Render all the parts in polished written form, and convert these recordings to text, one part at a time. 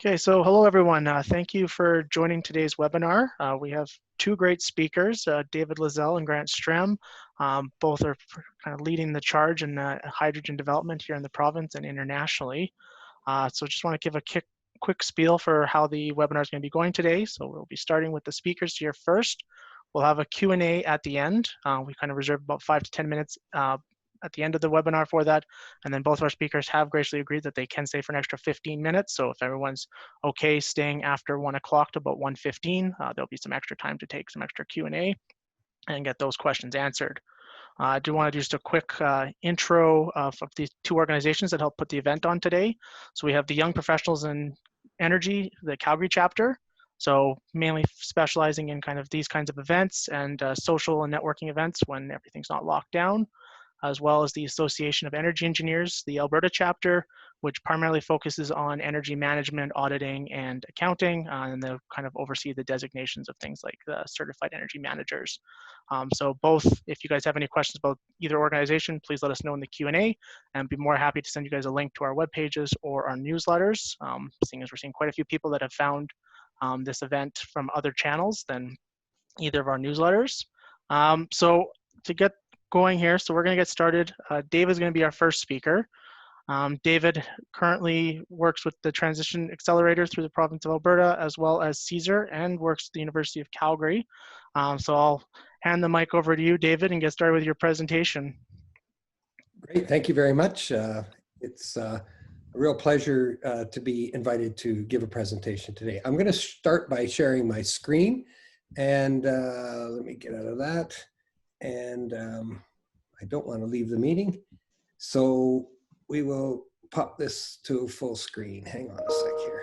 Okay, so hello everyone. Thank you for joining today's webinar. We have two great speakers, David Lizelle and Grant Strem. Both are kind of leading the charge in hydrogen development here in the province and internationally. So just want to give a quick spiel for how the webinar is going to be going today. So we'll be starting with the speakers here first. We'll have a Q&A at the end. We kind of reserved about 5 to 10 minutes at the end of the webinar for that. And then both of our speakers have graciously agreed that they can stay for an extra 15 minutes. So if everyone's okay staying after 1 o'clock to about 1:15, there'll be some extra time to take some extra Q&A and get those questions answered. I do want to do just a quick intro of these two organizations that help put the event on today. So we have the Young Professionals in Energy, the Calgary chapter. So mainly specializing in kind of these kinds of events and social and networking events when everything's not locked down, as well as the Association of Energy Engineers, the Alberta chapter, which primarily focuses on energy management, auditing, and accounting, and they'll kind of oversee the designations of things like the certified energy managers. So both, if you guys have any questions about either organization, please let us know in the Q&A, and be more happy to send you guys a link to our web pages or our newsletters, seeing as we're seeing quite a few people that have found this event from other channels than either of our newsletters. So to get going here, so we're going to get started. David is going to be our first speaker. David currently works with the Transition Accelerator through the province of Alberta, as well as CSER, and works at the University of Calgary. So I'll hand the mic over to you, David, and get started with your presentation. Great, thank you very much. It's a real pleasure to be invited to give a presentation today. I'm going to start by sharing my screen, and let me get out of that. And I don't want to leave the meeting, so we will pop this to full screen. Hang on a sec here.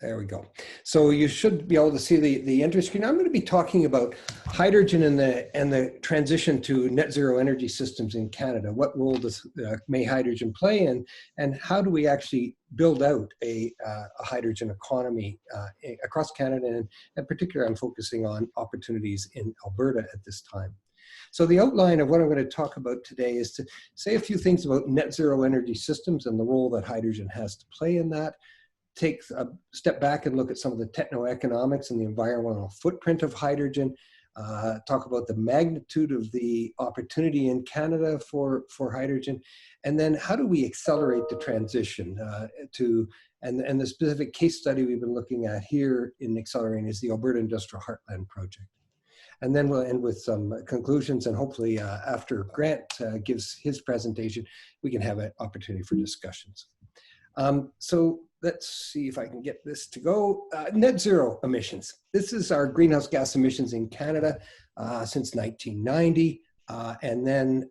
There we go. So you should be able to see the entry screen. I'm going to be talking about hydrogen and the transition to net zero energy systems in Canada. What role does may hydrogen play, and how do we actually build out a hydrogen economy across Canada? And in particular, I'm focusing on opportunities in Alberta at this time. So the outline of what I'm going to talk about today is to say a few things about net zero energy systems and the role that hydrogen has to play in that. Take a step back and look at some of the techno-economics and the environmental footprint of hydrogen, talk about the magnitude of the opportunity in Canada for hydrogen, and then how do we accelerate the transition and the specific case study we've been looking at here in accelerating is the Alberta Industrial Heartland Project. And then we'll end with some conclusions, and hopefully after Grant gives his presentation, we can have an opportunity for discussions. So let's see if I can get this to go. Net zero emissions. This is our greenhouse gas emissions in Canada since 1990. And then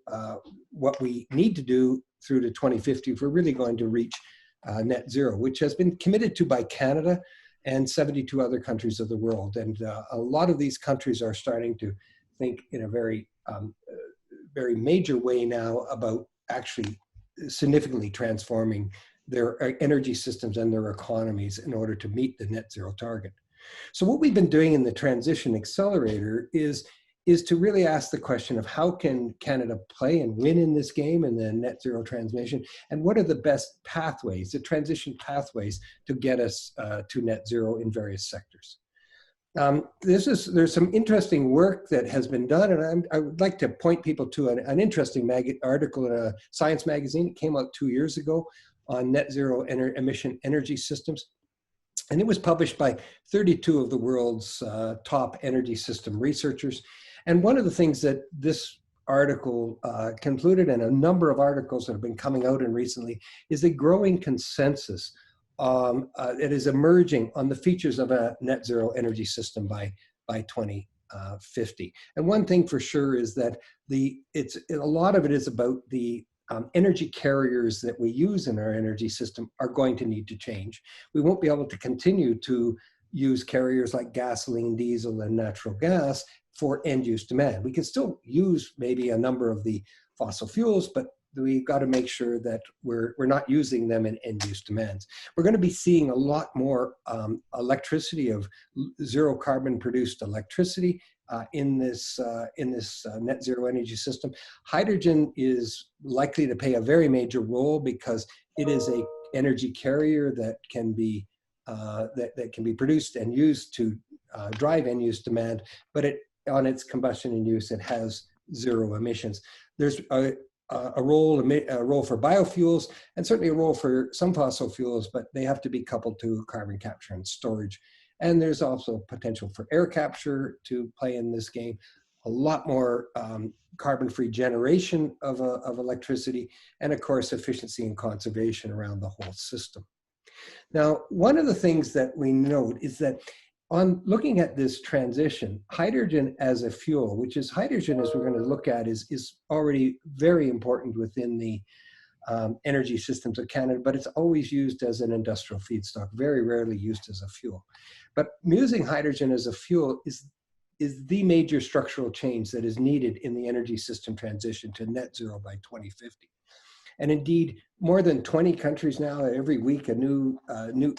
what we need to do through to 2050 if we're really going to reach net zero, which has been committed to by Canada and 72 other countries of the world. And a lot of these countries are starting to think in a very major way now about actually significantly transforming their energy systems and their economies in order to meet the net zero target. So what we've been doing in the Transition Accelerator is to really ask the question of how can Canada play and win in this game in the net zero transmission, and what are the best pathways, the transition pathways to get us to net zero in various sectors. There's some interesting work that has been done, and I would like to point people to an interesting article in a science magazine. It came out 2 years ago on net zero emission energy systems. And it was published by 32 of the world's top energy system researchers. And one of the things that this article concluded, and a number of articles that have been coming out in recently, is a growing consensus that is emerging on the features of a net zero energy system by 2050. And one thing for sure is that a lot of it is about the energy carriers that we use in our energy system are going to need to change. We won't be able to continue to use carriers like gasoline, diesel, and natural gas for end-use demand. We can still use maybe a number of the fossil fuels, but we've got to make sure that we're not using them in end-use demands. We're going to be seeing a lot more electricity, of zero carbon produced electricity in this net zero energy system. Hydrogen is likely to play a very major role because it is a energy carrier that can be that can be produced and used to drive end-use demand, but on its combustion and use, it has zero emissions. There's a role for biofuels, and certainly a role for some fossil fuels, but they have to be coupled to carbon capture and storage. And there's also potential for air capture to play in this game, a lot more carbon-free generation of electricity, and of course, efficiency and conservation around the whole system. Now, one of the things that we note is that on looking at this transition, hydrogen as a fuel, which is hydrogen as we're going to look at, is already very important within the energy systems of Canada, but it's always used as an industrial feedstock, very rarely used as a fuel. But using hydrogen as a fuel is the major structural change that is needed in the energy system transition to net zero by 2050. And indeed, more than 20 countries now, every week, new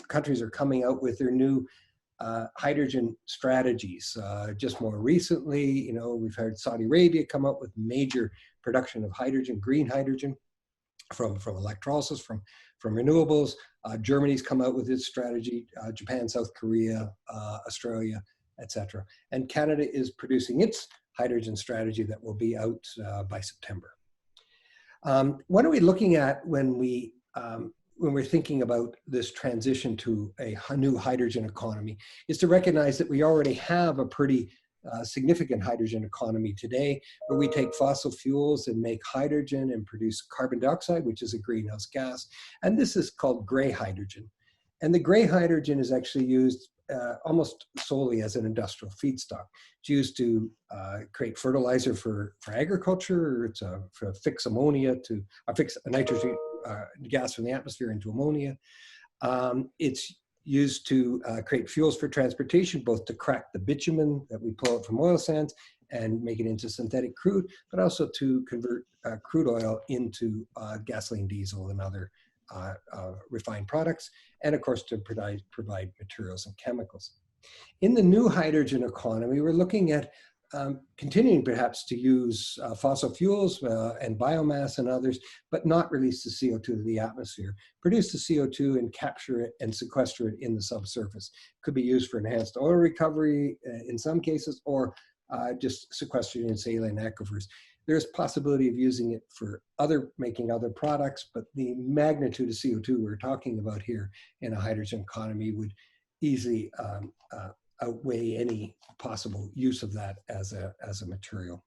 countries are coming out with their new hydrogen strategies. Just more recently, we've heard Saudi Arabia come up with major production of hydrogen, green hydrogen, from electrolysis, from renewables. Germany's come out with its strategy, Japan, South Korea, Australia, etc. And Canada is producing its hydrogen strategy that will be out by September. What are we looking at when we're thinking about this transition to a new hydrogen economy? Is to recognize that we already have a pretty significant hydrogen economy today, where we take fossil fuels and make hydrogen and produce carbon dioxide, which is a greenhouse gas. And this is called gray hydrogen. And the gray hydrogen is actually used almost solely as an industrial feedstock. It's used to create fertilizer for agriculture. It's for fix ammonia to fix a nitrogen gas from the atmosphere into ammonia. It's used to create fuels for transportation, both to crack the bitumen that we pull out from oil sands and make it into synthetic crude, but also to convert crude oil into gasoline, diesel, and other refined products, and of course to provide materials and chemicals. In the new hydrogen economy, we're looking at continuing perhaps to use fossil fuels and biomass and others, but not release the CO2 to the atmosphere. Produce the CO2 and capture it and sequester it in the subsurface. Could be used for enhanced oil recovery in some cases, or just sequestered in saline aquifers. There's possibility of using it for making other products, but the magnitude of CO2 we're talking about here in a hydrogen economy would easily outweigh any possible use of that as a material.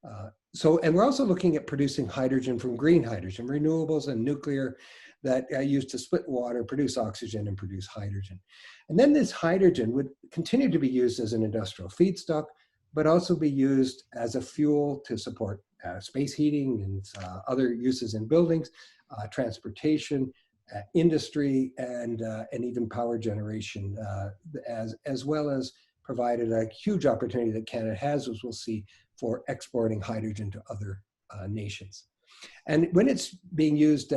And we're also looking at producing hydrogen from green hydrogen, renewables and nuclear that are used to split water, produce oxygen, and produce hydrogen. And then this hydrogen would continue to be used as an industrial feedstock, but also be used as a fuel to support space heating and other uses in buildings, transportation, industry, and even power generation, as well as provided a huge opportunity that Canada has, as we'll see, for exporting hydrogen to other nations. And when it's being used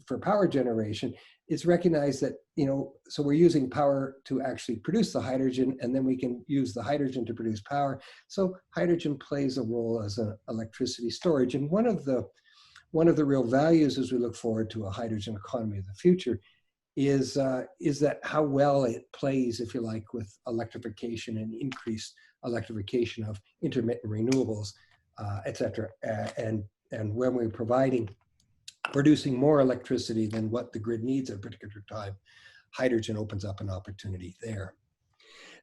for power generation, it's recognized that, so we're using power to actually produce the hydrogen, and then we can use the hydrogen to produce power. So hydrogen plays a role as an electricity storage. And one of the real values as we look forward to a hydrogen economy of the future is that how well it plays, if you like, with electrification and increased electrification of intermittent renewables, et cetera. And when we're producing more electricity than what the grid needs at a particular time, hydrogen opens up an opportunity there.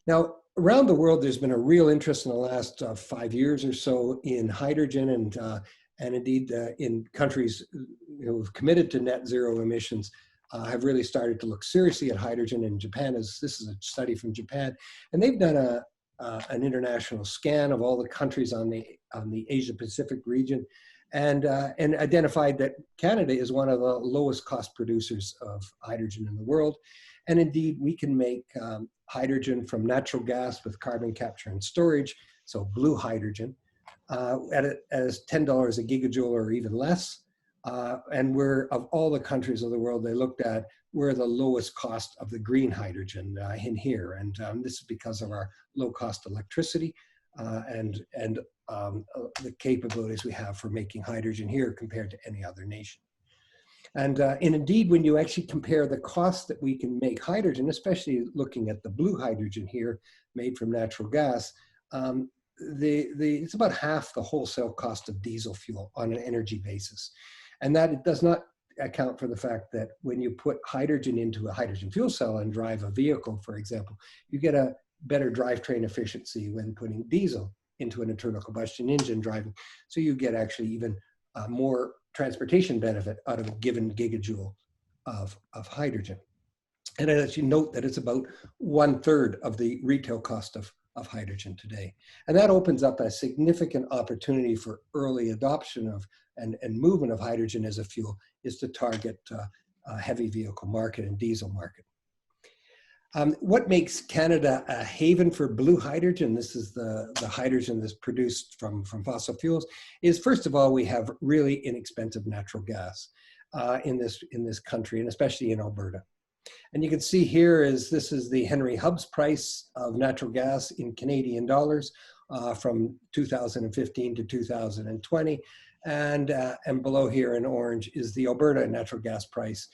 Now, around the world, there's been a real interest in the last 5 years or so in hydrogen, and indeed in countries who've committed to net zero emissions have really started to look seriously at hydrogen. In Japan, this is a study from Japan, and they've done an international scan of all the countries on the Asia Pacific region, and identified that Canada is one of the lowest cost producers of hydrogen in the world. And indeed, we can make hydrogen from natural gas with carbon capture and storage, so blue hydrogen, as $10 a gigajoule or even less. And we're, of all the countries of the world they looked at, we're the lowest cost of the green hydrogen in here. And this is because of our low cost electricity and the capabilities we have for making hydrogen here compared to any other nation. And indeed, when you actually compare the cost that we can make hydrogen, especially looking at the blue hydrogen here made from natural gas, it's about half the wholesale cost of diesel fuel on an energy basis. And that it does not account for the fact that when you put hydrogen into a hydrogen fuel cell and drive a vehicle, for example, you get a better drivetrain efficiency when putting diesel into an internal combustion engine driving. So you get actually even more transportation benefit out of a given gigajoule of hydrogen. And I let you note that it's about 1/3 of the retail cost of hydrogen today. And that opens up a significant opportunity for early adoption of and movement of hydrogen as a fuel is to target a heavy vehicle market and diesel market. What makes Canada a haven for blue hydrogen, this is the hydrogen that's produced from fossil fuels, is first of all, we have really inexpensive natural gas in this country, and especially in Alberta. And you can see here this is the Henry Hub's price of natural gas in Canadian dollars from 2015 to 2020. And below here in orange is the Alberta natural gas price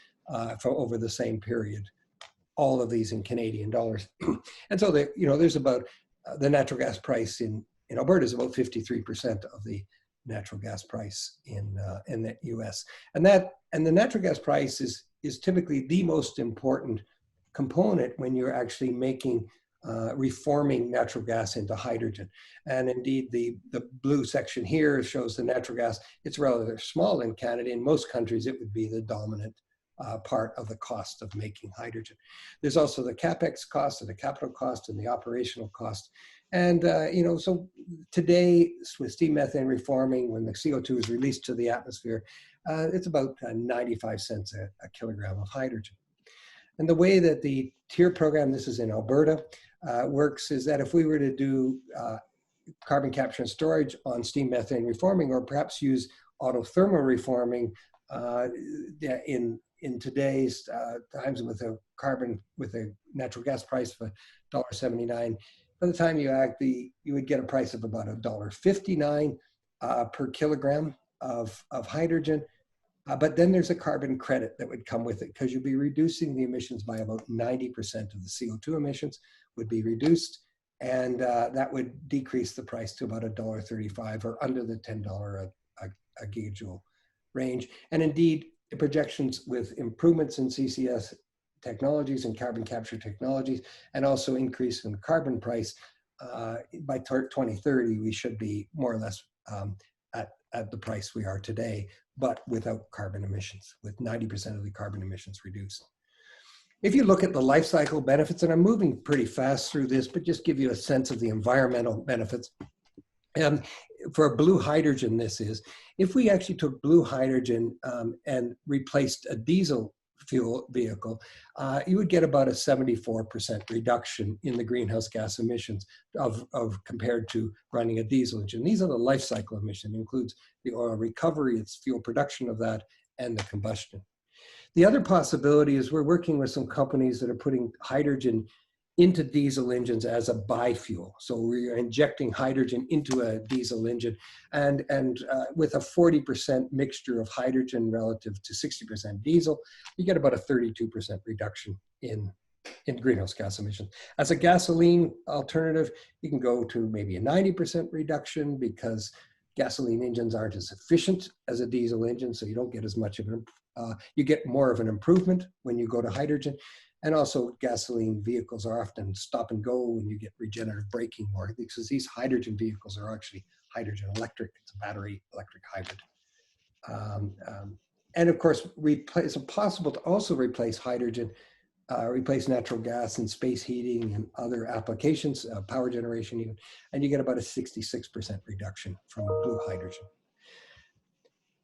for over the same period. All of these in Canadian dollars. And so there's about the natural gas price in Alberta is about 53% of the natural gas price in the US. And the natural gas price is typically the most important component when you're actually making reforming natural gas into hydrogen. And indeed, the blue section here shows the natural gas. It's relatively small in Canada. In most countries, it would be the dominant part of the cost of making hydrogen. There's also the capex cost and the capital cost and the operational cost. And, so today with steam methane reforming, when the CO2 is released to the atmosphere, it's about 95 cents a kilogram of hydrogen. And the way that the TIER program, this is in Alberta, works is that if we were to do carbon capture and storage on steam methane reforming, or perhaps use autothermal reforming in today's times with a natural gas price of $1.79, by the time you you would get a price of about $1.59 per kilogram of hydrogen. But then there's a carbon credit that would come with it, because you'd be reducing the emissions by about 90% of the CO2 emissions would be reduced. And that would decrease the price to about $1.35 or under the $10 a gigajoule range. And indeed, the projections with improvements in CCS technologies and carbon capture technologies, and also increase in carbon price, by 2030, we should be more or less at the price we are today, but without carbon emissions, with 90% of the carbon emissions reduced. If you look at the life cycle benefits, and I'm moving pretty fast through this, but just give you a sense of the environmental benefits. For blue hydrogen, this is, if we actually took blue hydrogen and replaced a diesel fuel vehicle, you would get about a 74% reduction in the greenhouse gas emissions of compared to running a diesel engine. These are the life cycle emission. It includes the oil recovery, its fuel production of that, and the combustion. The other possibility is we're working with some companies that are putting hydrogen into diesel engines as a biofuel. So we're injecting hydrogen into a diesel engine, and with a 40% mixture of hydrogen relative to 60% diesel, you get about a 32% reduction in greenhouse gas emissions. As a gasoline alternative, you can go to maybe a 90% reduction, because gasoline engines aren't as efficient as a diesel engine, so you don't get as much of you get more of an improvement when you go to hydrogen. And also, gasoline vehicles are often stop and go, and you get regenerative braking more, because these hydrogen vehicles are actually hydrogen electric. It's a battery electric hybrid. And of course, it's possible to also replace hydrogen, replace natural gas in space heating and other applications, power generation even, and you get about a 66% reduction from blue hydrogen.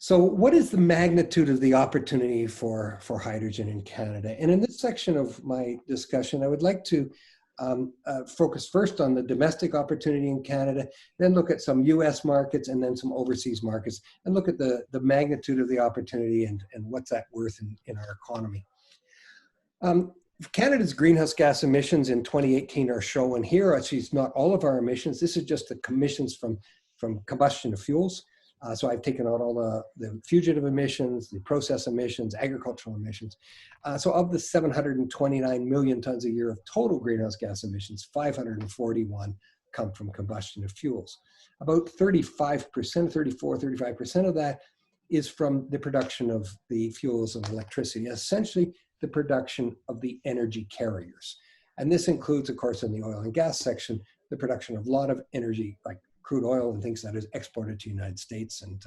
So what is the magnitude of the opportunity for hydrogen in Canada? And in this section of my discussion, I would like to focus first on the domestic opportunity in Canada, then look at some US markets, and then some overseas markets, and look at the magnitude of the opportunity and what's that worth in our economy. Canada's greenhouse gas emissions in 2018 are shown here. Actually, it's not all of our emissions. This is just the emissions from combustion of fuels. So I've taken out all the fugitive emissions, the process emissions, agricultural emissions. So of the 729 million tons a year of total greenhouse gas emissions, 541 come from combustion of fuels. About 35%, 35% of that is from the production of the fuels and electricity, essentially the production of the energy carriers. And this includes, of course, in the oil and gas section, the production of a lot of energy, like crude oil and things that is exported to the United States and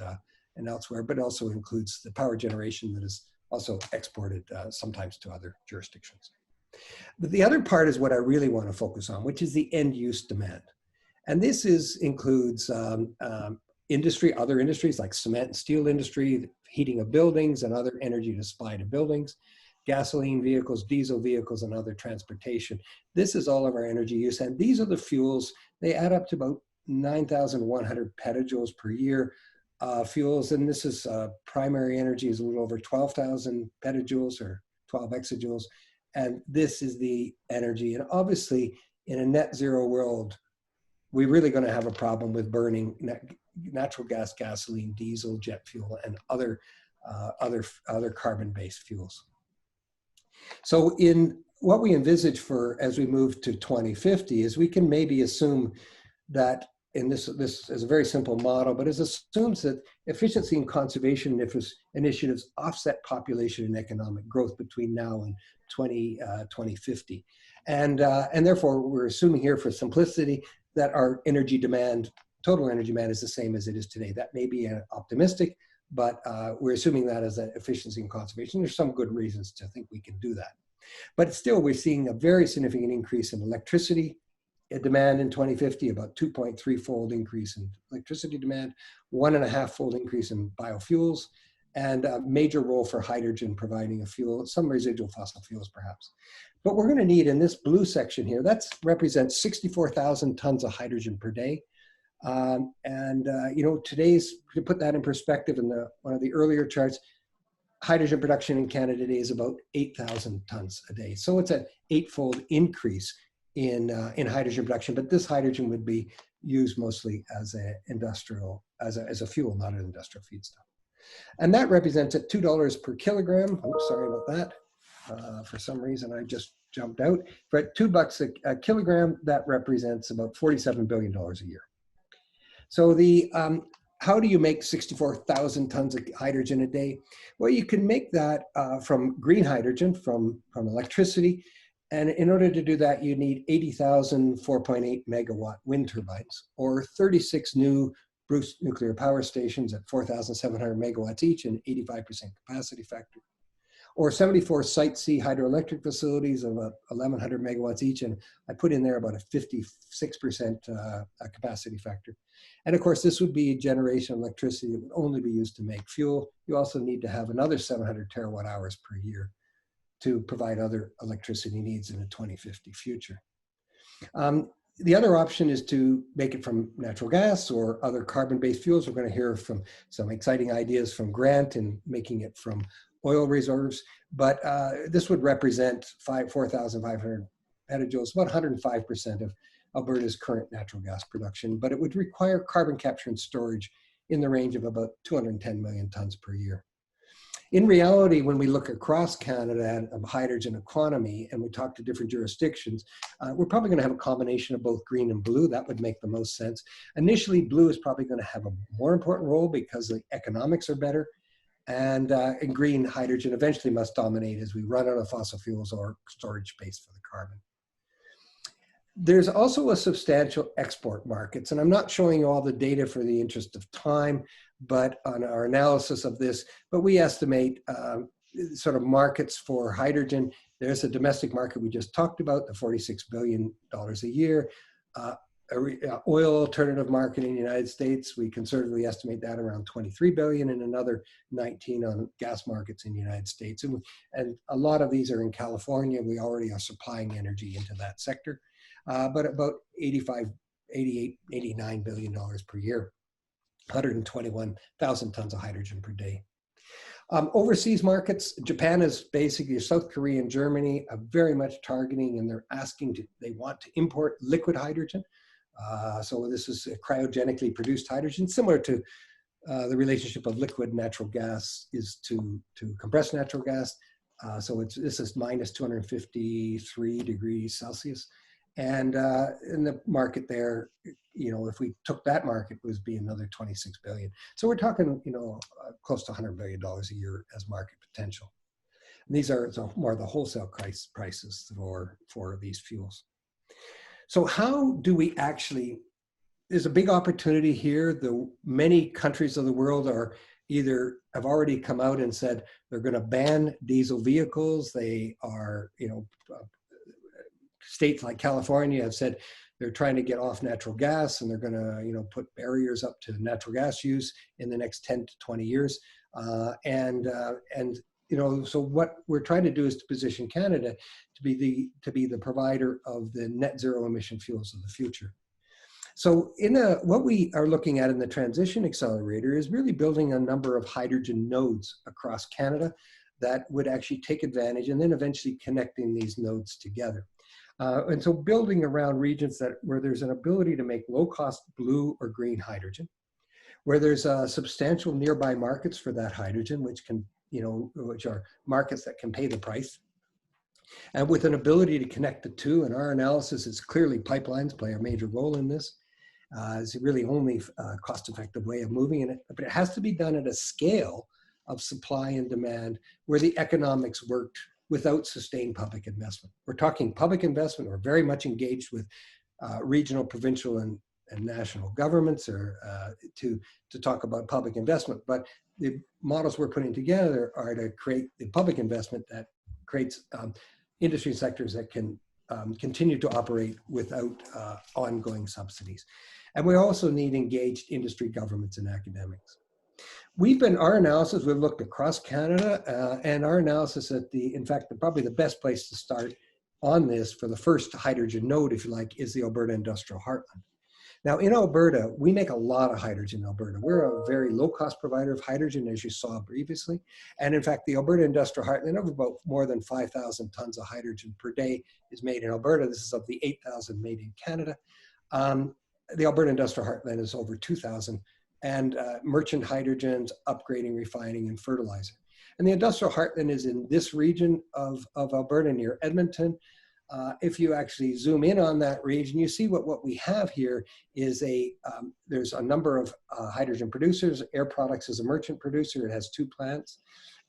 elsewhere, but also includes the power generation that is also exported sometimes to other jurisdictions. But the other part is what I really want to focus on, which is the end use demand. And this includes industry, other industries like cement and steel industry, heating of buildings and other energy to supply to buildings, gasoline vehicles, diesel vehicles, and other transportation. This is all of our energy use. And these are the fuels. They add up to about 9,100 petajoules per year fuels. And this is primary energy is a little over 12,000 petajoules or 12 exajoules. And this is the energy. And obviously in a net zero world, we're really going to have a problem with burning natural gas, gasoline, diesel, jet fuel, and other carbon-based fuels. So in what we envisage for as we move to 2050 is we can maybe assume that, and this is a very simple model, but it assumes that efficiency and conservation initiatives offset population and economic growth between now and 2050. And therefore, we're assuming here for simplicity that our energy demand, total energy demand is the same as it is today. That may be optimistic, but we're assuming that as an efficiency and conservation. There's some good reasons to think we can do that. But still, we're seeing a very significant increase in electricity demand in 2050, about 2.3-fold increase in electricity demand, 1.5-fold increase in biofuels, and a major role for hydrogen providing a fuel, some residual fossil fuels perhaps. But we're going to need in this blue section here, that represents 64,000 tons of hydrogen per day. You know, to put that in perspective in one of the earlier charts, hydrogen production in Canada today is about 8,000 tons a day. So it's an 8-fold increase in hydrogen production, but this hydrogen would be used mostly as a fuel, not an industrial feedstock. And that represents at $2 per kilogram. Oops, sorry about that. For some reason, I just jumped out. For at $2 a kilogram, that represents about $47 billion a year. So how do you make 64,000 tons of hydrogen a day? Well, you can make that from green hydrogen, from electricity. And in order to do that, you need 80,000 4.8 megawatt wind turbines, or 36 new Bruce nuclear power stations at 4,700 megawatts each and 85% capacity factor, or 74 Site C hydroelectric facilities of 1,100 megawatts each, and I put in there about a 56% capacity factor. And of course, this would be generation of electricity that would only be used to make fuel. You also need to have another 700 terawatt hours per year to provide other electricity needs in a 2050 future. The other option is to make it from natural gas or other carbon-based fuels. We're going to hear from some exciting ideas from Grant in making it from oil reserves, but this would represent 4,500 petajoules, about 105% of Alberta's current natural gas production, but it would require carbon capture and storage in the range of about 210 million tons per year. In reality, when we look across Canada at a hydrogen economy and we talk to different jurisdictions, we're probably going to have a combination of both green and blue. That would make the most sense. Initially, blue is probably going to have a more important role because the economics are better. And green hydrogen eventually must dominate as we run out of fossil fuels or storage space for the carbon. There's also a substantial export markets, and I'm not showing you all the data for the interest of time, but on our analysis of this, but we estimate sort of markets for hydrogen. There's a domestic market we just talked about, the $46 billion a year. Oil alternative market in the United States, we conservatively estimate that around 23 billion, and another 19 on gas markets in the United States. And a lot of these are in California. We already are supplying energy into that sector, but about 88, $89 billion per year, 121,000 tons of hydrogen per day. Overseas markets, Japan is basically, South Korea and Germany are very much targeting, and they're asking they want to import liquid hydrogen. So this is cryogenically produced hydrogen, similar to the relationship of liquid natural gas is to compressed natural gas. So this is minus 253 degrees Celsius. And in the market there, if we took that market, it would be another 26 billion. So we're talking, close to $100 billion a year as market potential. And these are more the wholesale prices for these fuels. So how do we actually, there's a big opportunity here. Many countries of the world are have already come out and said they're going to ban diesel vehicles. They are, states like California have said they're trying to get off natural gas, and they're going to, put barriers up to natural gas use in the next 10 to 20 years. So what we're trying to do is to position Canada to be the provider of the net zero emission fuels of the future. So what we are looking at in the Transition Accelerator is really building a number of hydrogen nodes across Canada that would actually take advantage, and then eventually connecting these nodes together. And so building around regions where there's an ability to make low-cost blue or green hydrogen, where there's substantial nearby markets for that hydrogen, which are markets that can pay the price, and with an ability to connect the two. In our analysis, it's clearly pipelines play a major role in this. It's really only cost-effective way of moving in it, but it has to be done at a scale of supply and demand where the economics worked without sustained public investment. We're talking public investment. We're very much engaged with regional, provincial, and national governments to talk about public investment. But the models we're putting together are to create the public investment that creates industry sectors that can continue to operate without ongoing subsidies. And we also need engaged industry, governments, and academics. Our analysis, we've looked across Canada, and our analysis in fact, probably the best place to start on this for the first hydrogen node, if you like, is the Alberta Industrial Heartland. Now in Alberta, we make a lot of hydrogen in Alberta. We're a very low-cost provider of hydrogen, as you saw previously. And in fact, the Alberta Industrial Heartland, of about more than 5,000 tons of hydrogen per day is made in Alberta. This is of the 8,000 made in Canada. The Alberta Industrial Heartland is over 2,000, and merchant hydrogens, upgrading, refining, and fertilizer. And the Industrial Heartland is in this region of Alberta near Edmonton. If you actually zoom in on that region, you see what we have here is there's a number of hydrogen producers. Air Products is a merchant producer. It has 2 plants,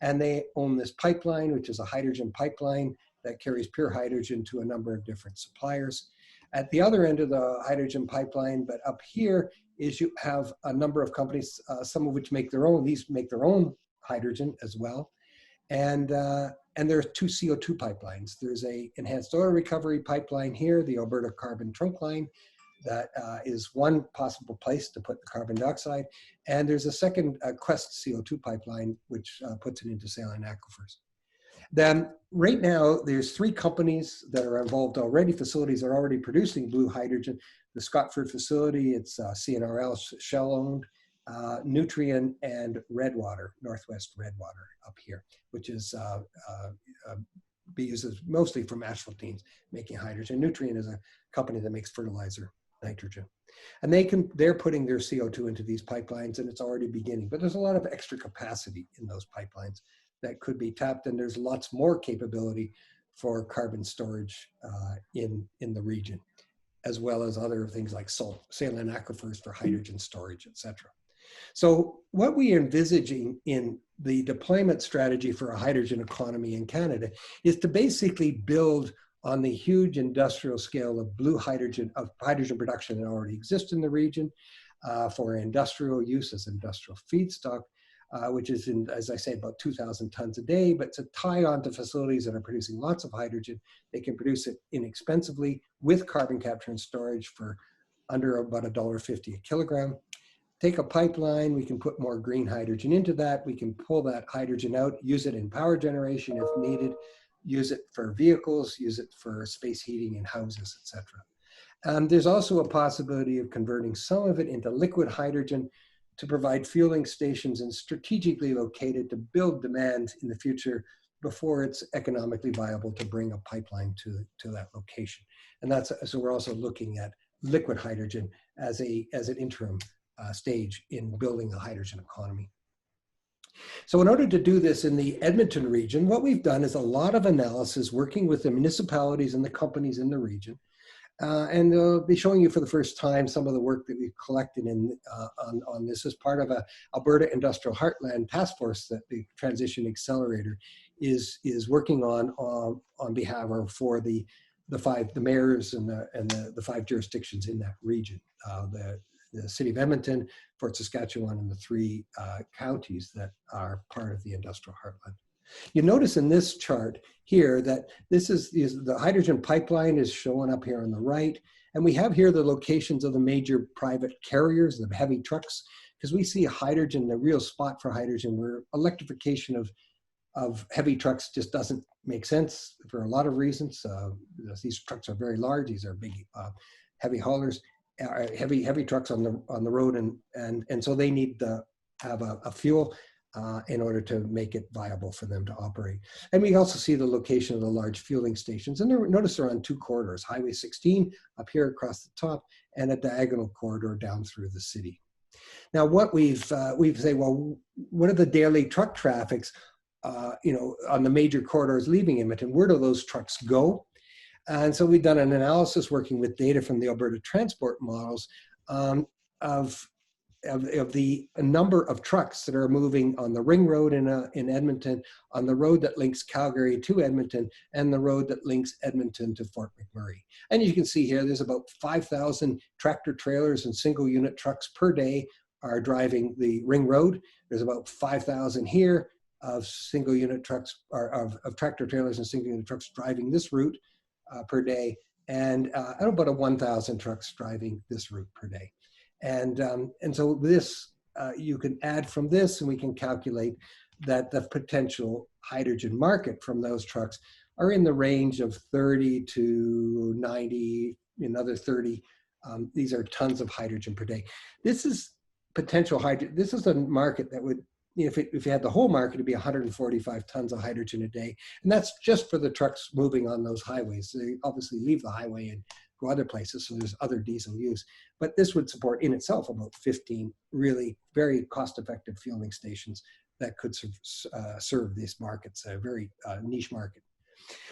and they own this pipeline, which is a hydrogen pipeline that carries pure hydrogen to a number of different suppliers. At the other end of the hydrogen pipeline, but up here, is you have a number of companies, some of which make their own. These make their own hydrogen as well. And there are 2 CO2 pipelines. There's a enhanced oil recovery pipeline here, the Alberta Carbon Trunk Line, that is one possible place to put the carbon dioxide. And there's a second Quest CO2 pipeline, which puts it into saline aquifers. Then right now, there's 3 companies that are involved already, facilities that are already producing blue hydrogen. The Scotford facility, it's CNRL, Shell-owned, Nutrien, and Redwater, Northwest Redwater up here, which is uses mostly from asphaltenes making hydrogen. Nutrien is a company that makes fertilizer nitrogen. And they're putting their CO2 into these pipelines, and it's already beginning. But there's a lot of extra capacity in those pipelines that could be tapped, and there's lots more capability for carbon storage in the region, as well as other things like saline aquifers for hydrogen storage, et cetera. So what we are envisaging in the deployment strategy for a hydrogen economy in Canada is to basically build on the huge industrial scale of blue hydrogen, of hydrogen production that already exists in the region for industrial use as industrial feedstock, which is, as I say, about 2,000 tons a day, but to tie on to facilities that are producing lots of hydrogen. They can produce it inexpensively with carbon capture and storage for under about $1.50 a kilogram. Take a pipeline, we can put more green hydrogen into that. We can pull that hydrogen out, use it in power generation if needed, use it for vehicles, use it for space heating in houses, etc. There's also a possibility of converting some of it into liquid hydrogen to provide fueling stations and strategically located to build demand in the future before it's economically viable to bring a pipeline to that location. And so we're also looking at liquid hydrogen as an interim stage in building the hydrogen economy. So in order to do this in the Edmonton region, what we've done is a lot of analysis working with the municipalities and the companies in the region. And I'll be showing you for the first time some of the work that we've collected on this as part of a Alberta Industrial Heartland Task Force that the Transition Accelerator is working on behalf or for the mayors and the 5 jurisdictions in that region, the city of Edmonton, Fort Saskatchewan, and the 3 counties that are part of the Industrial Heartland. You notice in this chart here that this is the hydrogen pipeline is showing up here on the right. And we have here the locations of the major private carriers, the heavy trucks, because we see hydrogen, the real spot for hydrogen, where electrification of heavy trucks just doesn't make sense for a lot of reasons. These trucks are very large. These are big, heavy haulers, heavy trucks on the road, and so they need to have a fuel in order to make it viable for them to operate. And we also see the location of the large fueling stations. And notice they're on 2 corridors, Highway 16 up here across the top, and a diagonal corridor down through the city. Now, what we've say, well, what are the daily truck traffics, on the major corridors leaving Edmonton? Where do those trucks go? And so we've done an analysis working with data from the Alberta transport models of the number of trucks that are moving on the ring road in Edmonton, on the road that links Calgary to Edmonton, and the road that links Edmonton to Fort McMurray. And you can see here, there's about 5,000 tractor trailers and single unit trucks per day are driving the ring road. There's about 5,000 here of single unit trucks, or of tractor trailers and single unit trucks driving this route per day, and about 1,000 trucks driving this route per day. And so this, you can add from this, and we can calculate that the potential hydrogen market from those trucks are in the range of 30 to 90, another 30. These are tons of hydrogen per day. This is potential hydrogen. This is a market that would, if you had the whole market, it'd be 145 tons of hydrogen a day. And that's just for the trucks moving on those highways. They obviously leave the highway and go other places, so there's other diesel use. But this would support in itself about 15 really very cost-effective fueling stations that could serve these markets, a very niche market.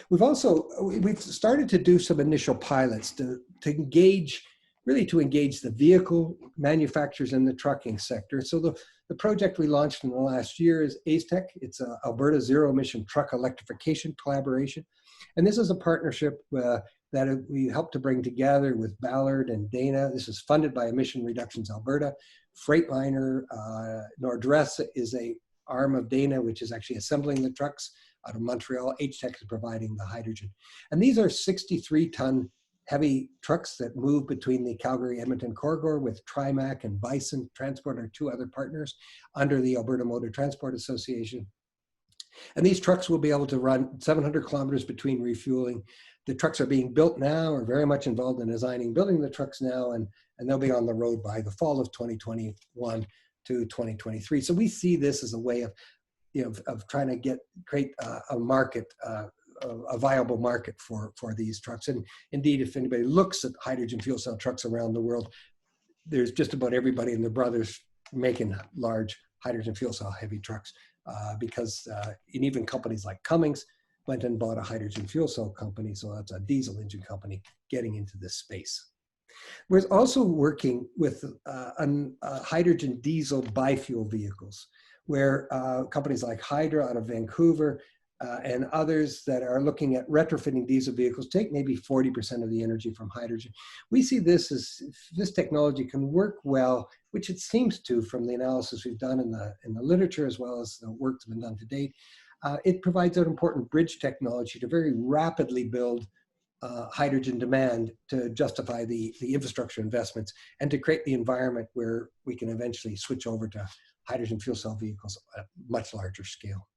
We've started to do some initial pilots to engage the vehicle manufacturers in the trucking sector. So the project we launched in the last year is ACETEC. It's a Alberta Zero Emission Truck Electrification Collaboration. And this is a partnership that we helped to bring together with Ballard and Dana. This is funded by Emission Reductions Alberta. Freightliner Nordress is a arm of Dana, which is actually assembling the trucks out of Montreal. HTEC is providing the hydrogen. And these are 63-ton heavy trucks that move between the Calgary-Edmonton corridor with Trimac and Bison Transport, are 2 other partners under the Alberta Motor Transport Association. And these trucks will be able to run 700 kilometers between refueling. The trucks are being built now, are very much involved in designing, building the trucks now, and they'll be on the road by the fall of 2021 to 2023. So we see this as a way of, of trying to create a market, a viable market for these trucks. And indeed, if anybody looks at hydrogen fuel cell trucks around the world, there's just about everybody and their brothers making large hydrogen fuel cell heavy trucks, because and even companies like Cummins went and bought a hydrogen fuel cell company. So that's a diesel engine company getting into this space. We're also working with hydrogen diesel biofuel vehicles, where companies like Hydra out of Vancouver and others that are looking at retrofitting diesel vehicles take maybe 40% of the energy from hydrogen. We see this as, if this technology can work well, which it seems to from the analysis we've done in the literature, as well as the work that's been done to date, it provides an important bridge technology to very rapidly build hydrogen demand to justify the infrastructure investments and to create the environment where we can eventually switch over to hydrogen fuel cell vehicles at a much larger scale.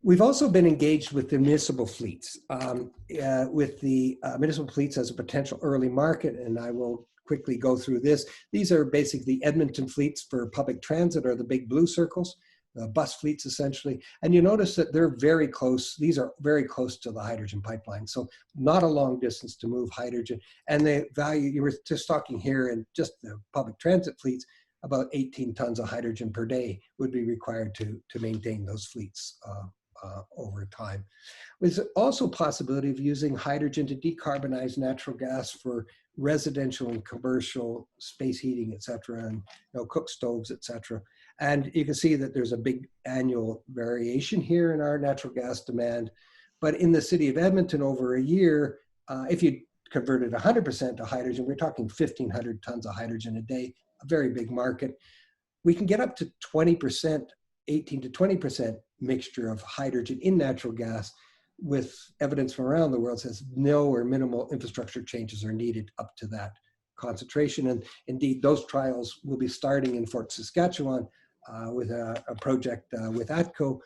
We've also been engaged with the municipal fleets, with the municipal fleets as a potential early market, and I will quickly go through this. These are basically the Edmonton fleets for public transit, or the big blue circles. bus fleets essentially. And you notice that they're very close. These are very close to the hydrogen pipeline. So not a long distance to move hydrogen. And the value, you were just talking here in just the public transit fleets, about 18 tons of hydrogen per day would be required to maintain those fleets over time. There's also a possibility of using hydrogen to decarbonize natural gas for residential and commercial space heating, et cetera, and cook stoves, et cetera. And you can see that there's a big annual variation here in our natural gas demand. But in the city of Edmonton over a year, if you converted 100% to hydrogen, we're talking 1,500 tons of hydrogen a day, a very big market. We can get up to 20%, 18 to 20% mixture of hydrogen in natural gas, with evidence from around the world says no or minimal infrastructure changes are needed up to that concentration. And indeed, those trials will be starting in Fort Saskatchewan with a project with ATCO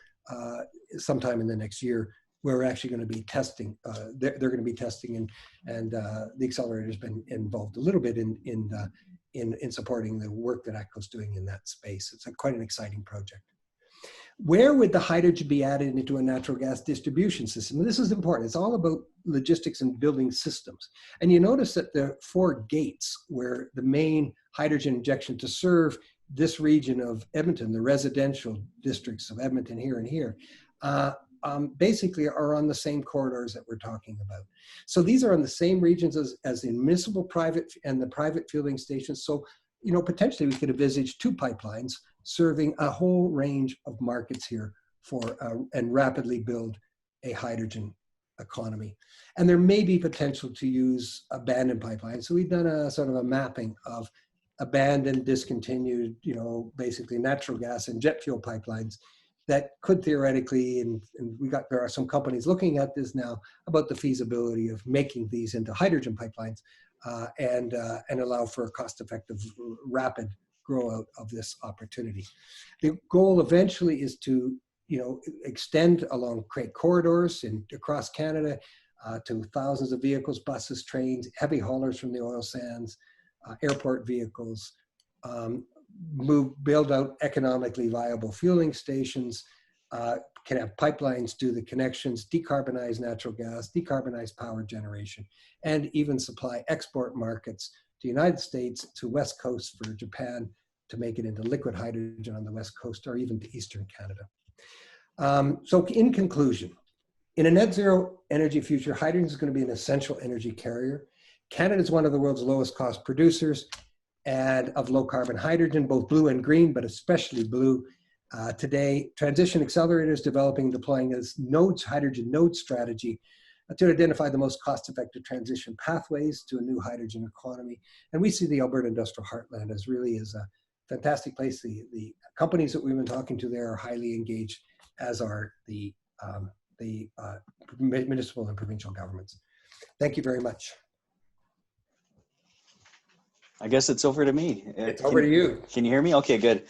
sometime in the next year. We're actually going to be testing. They're going to be testing, and the accelerator has been involved a little bit in supporting the work that ATCO's doing in that space. It's quite an exciting project. Where would the hydrogen be added into a natural gas distribution system? And this is important. It's all about logistics and building systems. And you notice that the 4 gates where the main hydrogen injection to serve this region of Edmonton, the residential districts of Edmonton here and here, basically are on the same corridors that we're talking about. So these are on the same regions as the municipal private and the private fueling stations. So, potentially we could envisage 2 pipelines serving a whole range of markets here and rapidly build a hydrogen economy. And there may be potential to use abandoned pipelines. So we've done a sort of a mapping of abandoned, discontinued, basically natural gas and jet fuel pipelines that could theoretically, and there are some companies looking at this now about the feasibility of making these into hydrogen pipelines and allow for a cost-effective, rapid grow out of this opportunity. The goal eventually is to, extend along great corridors across Canada to thousands of vehicles, buses, trains, heavy haulers from the oil sands, airport vehicles, build out economically viable fueling stations, can have pipelines do the connections, decarbonize natural gas, decarbonize power generation, and even supply export markets to the United States, to West Coast for Japan, to make it into liquid hydrogen on the West Coast, or even to Eastern Canada. So in conclusion, in a net zero energy future, hydrogen is going to be an essential energy carrier. Canada is one of the world's lowest cost producers and of low carbon hydrogen, both blue and green, but especially blue. Today, Transition Accelerator is developing and deploying a hydrogen node strategy to identify the most cost-effective transition pathways to a new hydrogen economy. And we see the Alberta Industrial Heartland as really as a fantastic place. The companies that we've been talking to there are highly engaged, as are the municipal and provincial governments. Thank you very much. I guess it's over to me. It's over to you. Can you hear me? Okay, good.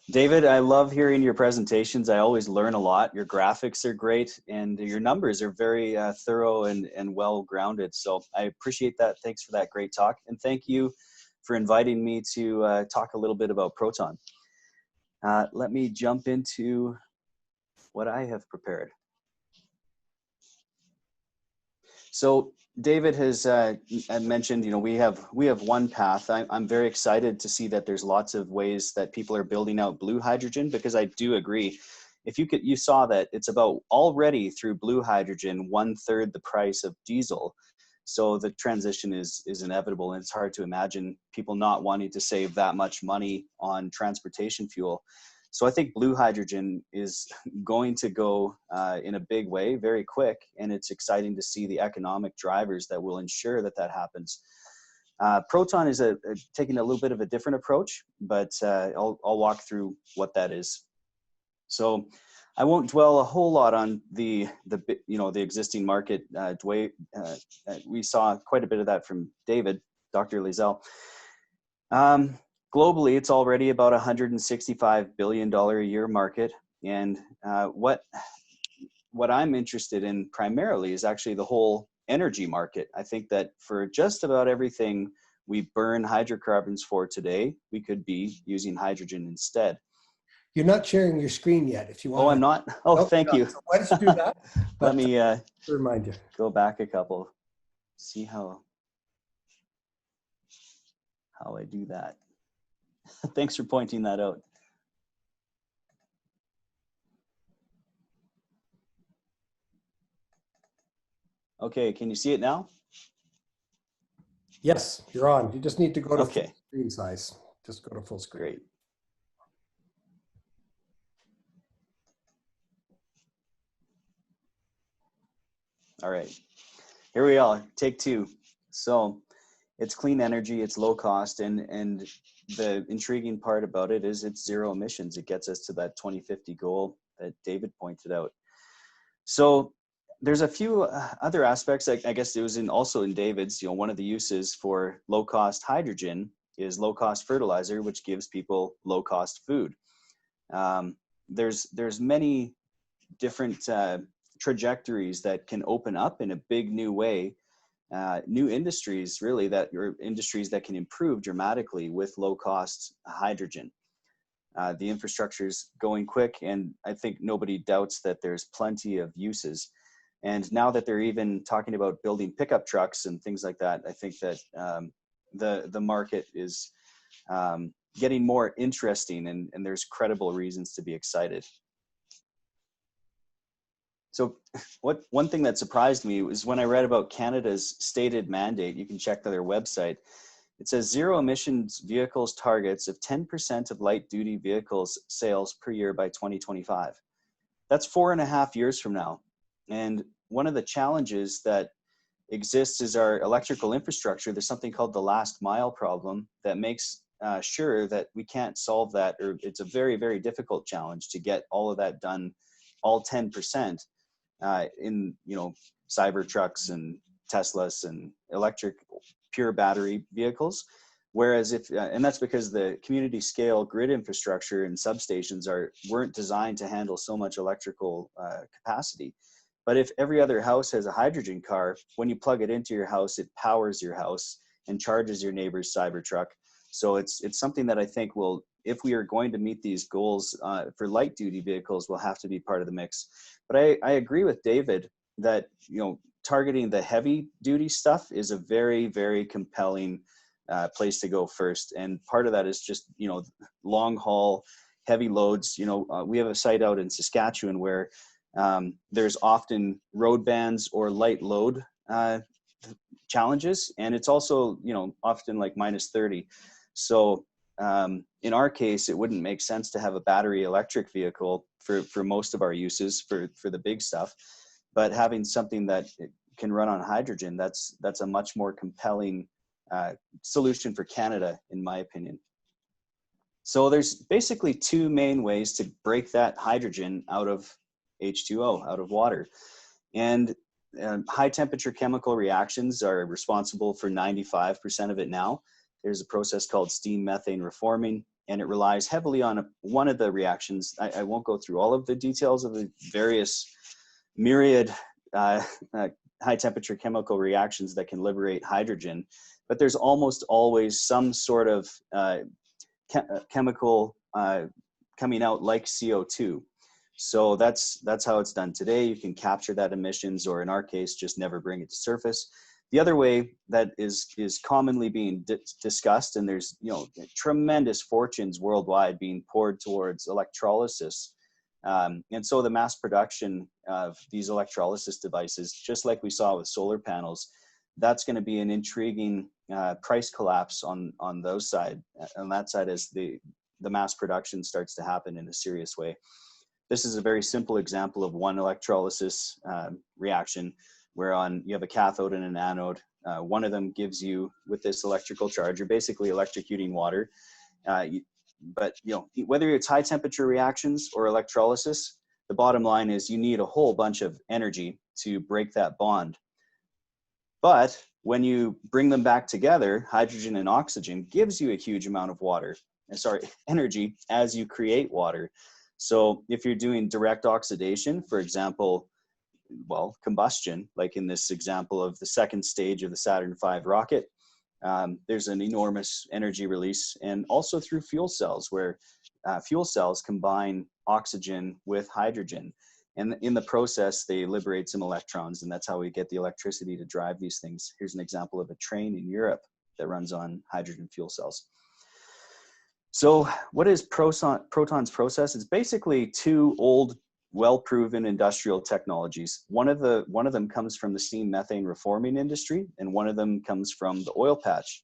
David, I love hearing your presentations. I always learn a lot. Your graphics are great, and your numbers are very thorough and well-grounded. So I appreciate that. Thanks for that great talk. And thank you for inviting me to talk a little bit about Proton. Let me jump into what I have prepared. So David has mentioned, we have one path. I'm very excited to see that there's lots of ways that people are building out blue hydrogen, because I do agree. If you saw that it's about already through blue hydrogen 1/3 the price of diesel. So the transition is inevitable, and it's hard to imagine people not wanting to save that much money on transportation fuel. So I think blue hydrogen is going to go in a big way, very quick, and it's exciting to see the economic drivers that will ensure that that happens. Proton is taking a little bit of a different approach, but I'll walk through what that is. So I won't dwell a whole lot on the existing market. We saw quite a bit of that from David, Dr. Lizelle. Globally, it's already about $165 billion a year market. And what I'm interested in primarily is actually the whole energy market. I think that for just about everything we burn hydrocarbons for today, we could be using hydrogen instead. You're not sharing your screen yet. If you want. Oh, I'm not? Oh, Nope, thank you. So why don't you do that? Let me remind you. go back a couple, see how I do that. Thanks for pointing that out. Okay, can you see it now? Yes, you're on. You just need to go to Okay. full screen size. Just go to full screen. Great. All right, here we are, take two. So it's clean energy, it's low cost, and the intriguing part about it is it's zero emissions. It gets us to that 2050 goal that David pointed out. So there's a few other aspects. I guess it was also in David's, one of the uses for low cost hydrogen is low cost fertilizer, which gives people low cost food. There's many different trajectories that can open up in a big new way. New industries, really, industries that can improve dramatically with low cost hydrogen. The infrastructure is going quick, and I think nobody doubts that there's plenty of uses. And now that they're even talking about building pickup trucks and things like that, I think that the market is getting more interesting, and there's credible reasons to be excited. So one thing that surprised me was when I read about Canada's stated mandate. You can check their website. It says zero emissions vehicles targets of 10% of light duty vehicles sales per year by 2025. That's 4.5 years from now. And one of the challenges that exists is our electrical infrastructure. There's something called the last mile problem that makes sure that we can't solve that, or it's a very, very difficult challenge to get all of that done, all 10%. In cyber trucks and Teslas and electric pure battery vehicles, whereas and that's because the community scale grid infrastructure and substations weren't designed to handle so much electrical capacity. But if every other house has a hydrogen car, when you plug it into your house, it powers your house and charges your neighbor's cyber truck. So it's something that I think will, if we are going to meet these goals for light duty vehicles, will have to be part of the mix. But I agree with David that targeting the heavy duty stuff is a very, very compelling place to go first. And part of that is just long haul heavy loads. We have a site out in Saskatchewan where there's often road bans or light load challenges, and it's also often like -30. So in our case, it wouldn't make sense to have a battery electric vehicle for most of our uses for the big stuff, but having something that can run on hydrogen, that's a much more compelling solution for Canada, in my opinion. So there's basically two main ways to break that hydrogen out of H2O, out of water. And high temperature chemical reactions are responsible for 95% of it now. There's a process called steam methane reforming, and it relies heavily on one of the reactions. I won't go through all of the details of the various myriad high temperature chemical reactions that can liberate hydrogen, but there's almost always some sort of chemical coming out like CO2. So that's how it's done today. You can capture that emissions, or in our case, just never bring it to surface. The other way that is commonly being discussed, and there's tremendous fortunes worldwide being poured towards electrolysis, and so the mass production of these electrolysis devices, just like we saw with solar panels, that's going to be an intriguing price collapse on that side as the mass production starts to happen in a serious way. This is a very simple example of one electrolysis reaction, whereon you have a cathode and an anode. One of them gives you, with this electrical charge, you're basically electrocuting water. But whether it's high temperature reactions or electrolysis, the bottom line is you need a whole bunch of energy to break that bond. But when you bring them back together, hydrogen and oxygen gives you a huge amount of energy as you create water. So if you're doing direct oxidation, for example, combustion, like in this example of the second stage of the Saturn V rocket, there's an enormous energy release, and also through fuel cells where fuel cells combine oxygen with hydrogen. And in the process, they liberate some electrons, and that's how we get the electricity to drive these things. Here's an example of a train in Europe that runs on hydrogen fuel cells. So what is Proton's process? It's basically two old, well-proven industrial technologies. One of them comes from the steam methane reforming industry, and one of them comes from the oil patch.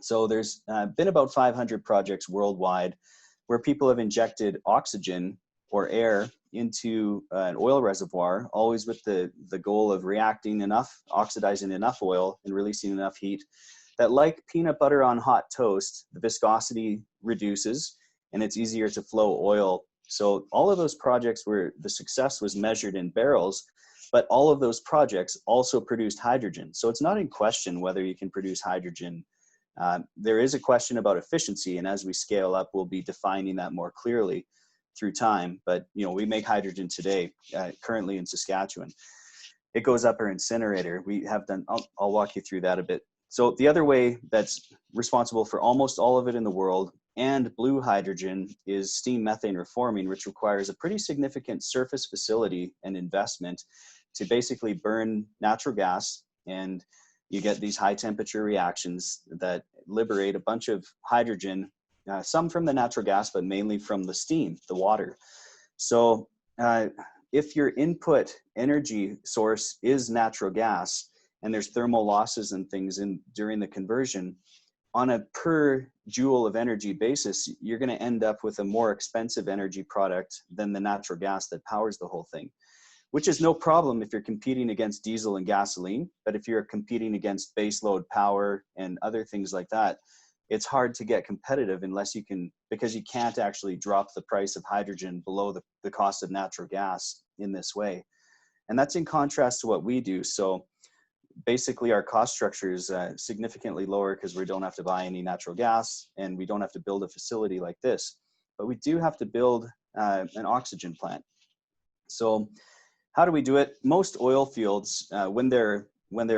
So there's been about 500 projects worldwide where people have injected oxygen or air into an oil reservoir, always with the goal of reacting enough, oxidizing enough oil and releasing enough heat that, like peanut butter on hot toast, the viscosity reduces and it's easier to flow oil. So all of those projects where the success was measured in barrels, but all of those projects also produced hydrogen. So it's not in question whether you can produce hydrogen. There is a question about efficiency, and as we scale up, we'll be defining that more clearly through time. But we make hydrogen today, currently in Saskatchewan. It goes up our incinerator. We have done, I'll walk you through that a bit. So the other way that's responsible for almost all of it in the world and blue hydrogen is steam methane reforming, which requires a pretty significant surface facility and investment to basically burn natural gas, and you get these high temperature reactions that liberate a bunch of hydrogen, some from the natural gas, but mainly from the steam, the water. So if your input energy source is natural gas and there's thermal losses and things during the conversion, on a per joule of energy basis, you're going to end up with a more expensive energy product than the natural gas that powers the whole thing, which is no problem if you're competing against diesel and gasoline. But if you're competing against baseload power and other things like that, it's hard to get competitive unless you can, because you can't actually drop the price of hydrogen below the cost of natural gas in this way. And that's in contrast to what we do. So basically our cost structure is significantly lower because we don't have to buy any natural gas and we don't have to build a facility like this, but we do have to build an oxygen plant. So how do we do it? Most oil fields, when they're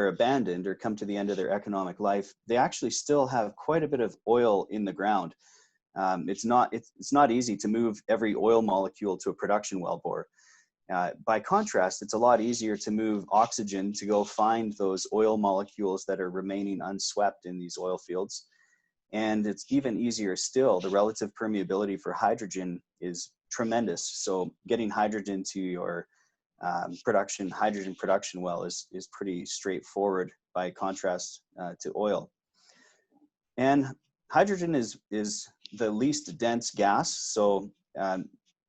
abandoned or come to the end of their economic life, they actually still have quite a bit of oil in the ground. It's not easy to move every oil molecule to a production wellbore. By contrast, it's a lot easier to move oxygen to go find those oil molecules that are remaining unswept in these oil fields. And it's even easier still, the relative permeability for hydrogen is tremendous. So getting hydrogen to your hydrogen production well is pretty straightforward by contrast to oil. And hydrogen is the least dense gas, so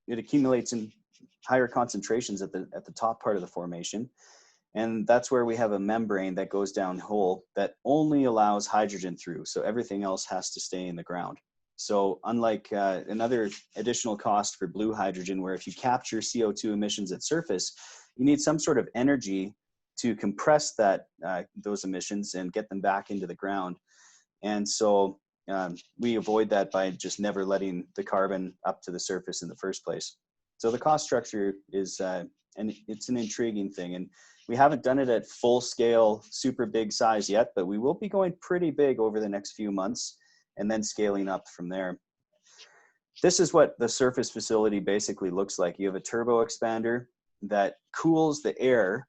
it accumulates in higher concentrations at the top part of the formation, and that's where we have a membrane that goes down hole that only allows hydrogen through, so everything else has to stay in the ground. So unlike another additional cost for blue hydrogen, where if you capture CO2 emissions at surface, you need some sort of energy to compress those emissions and get them back into the ground. And so we avoid that by just never letting the carbon up to the surface in the first place. So the cost structure is, and it's an intriguing thing. And we haven't done it at full scale, super big size yet, but we will be going pretty big over the next few months and then scaling up from there. This is what the surface facility basically looks like. You have a turbo expander that cools the air,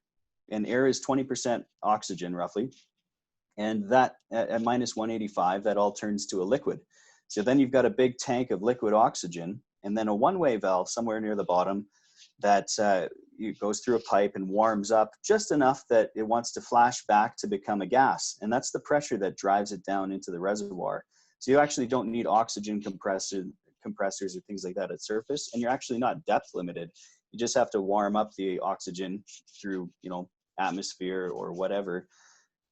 and air is 20% oxygen roughly. And that at minus 185, that all turns to a liquid. So then you've got a big tank of liquid oxygen, and then a one-way valve somewhere near the bottom that it goes through a pipe and warms up just enough that it wants to flash back to become a gas. And that's the pressure that drives it down into the reservoir. So you actually don't need oxygen compressors or things like that at surface, and you're actually not depth limited. You just have to warm up the oxygen through, atmosphere or whatever,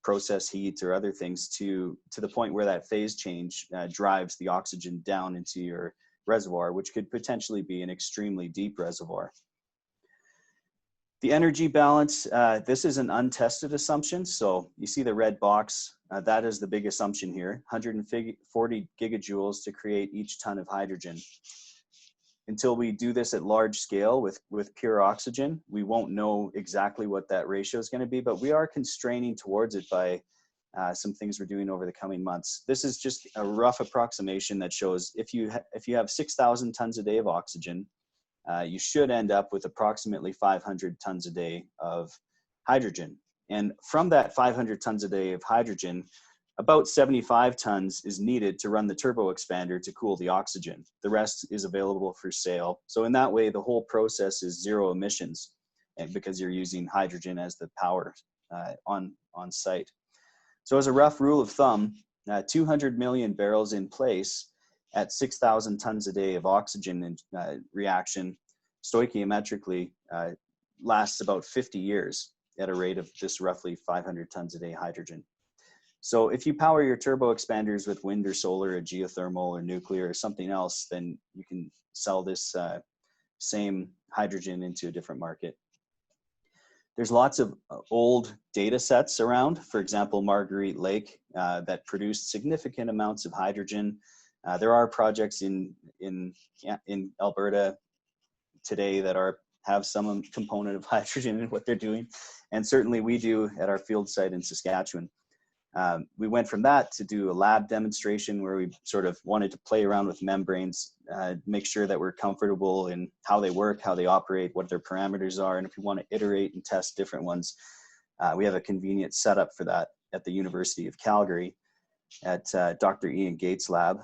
process heat or other things to the point where that phase change drives the oxygen down into your reservoir, which could potentially be an extremely deep reservoir. The energy balance, this is an untested assumption. So you see the red box, that is the big assumption here, 140 gigajoules to create each ton of hydrogen. Until we do this at large scale with pure oxygen, we won't know exactly what that ratio is going to be, but we are constraining towards it by some things we're doing over the coming months. This is just a rough approximation that shows if you have 6,000 tons a day of oxygen, you should end up with approximately 500 tons a day of hydrogen. And from that 500 tons a day of hydrogen, about 75 tons is needed to run the turbo expander to cool the oxygen. The rest is available for sale. So in that way, the whole process is zero emissions, and because you're using hydrogen as the power on site. So as a rough rule of thumb, 200 million barrels in place at 6,000 tons a day of oxygen in reaction stoichiometrically lasts about 50 years at a rate of just roughly 500 tons a day hydrogen. So if you power your turbo expanders with wind or solar or geothermal or nuclear or something else, then you can sell this same hydrogen into a different market. There's lots of old data sets around, for example, Marguerite Lake, that produced significant amounts of hydrogen. There are projects in Alberta today that have some component of hydrogen in what they're doing. And certainly we do at our field site in Saskatchewan. We went from that to do a lab demonstration where we sort of wanted to play around with membranes, make sure that we're comfortable in how they work, how they operate, what their parameters are. And if we want to iterate and test different ones, we have a convenient setup for that at the University of Calgary at Dr. Ian Gates' lab.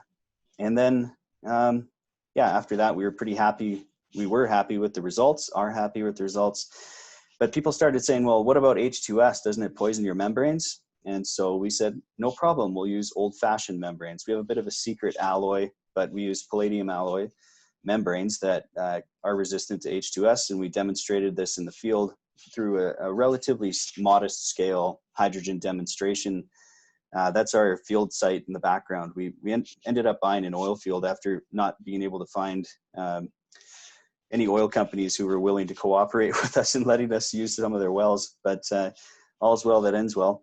And then, after that, we were happy with the results, are happy with the results. But people started saying, well, what about H2S? Doesn't it poison your membranes? And so we said, no problem, we'll use old-fashioned membranes. We have a bit of a secret alloy, but we use palladium alloy membranes that are resistant to H2S, and we demonstrated this in the field through a relatively modest scale hydrogen demonstration. That's our field site in the background. We ended up buying an oil field after not being able to find any oil companies who were willing to cooperate with us and letting us use some of their wells, but all's well that ends well.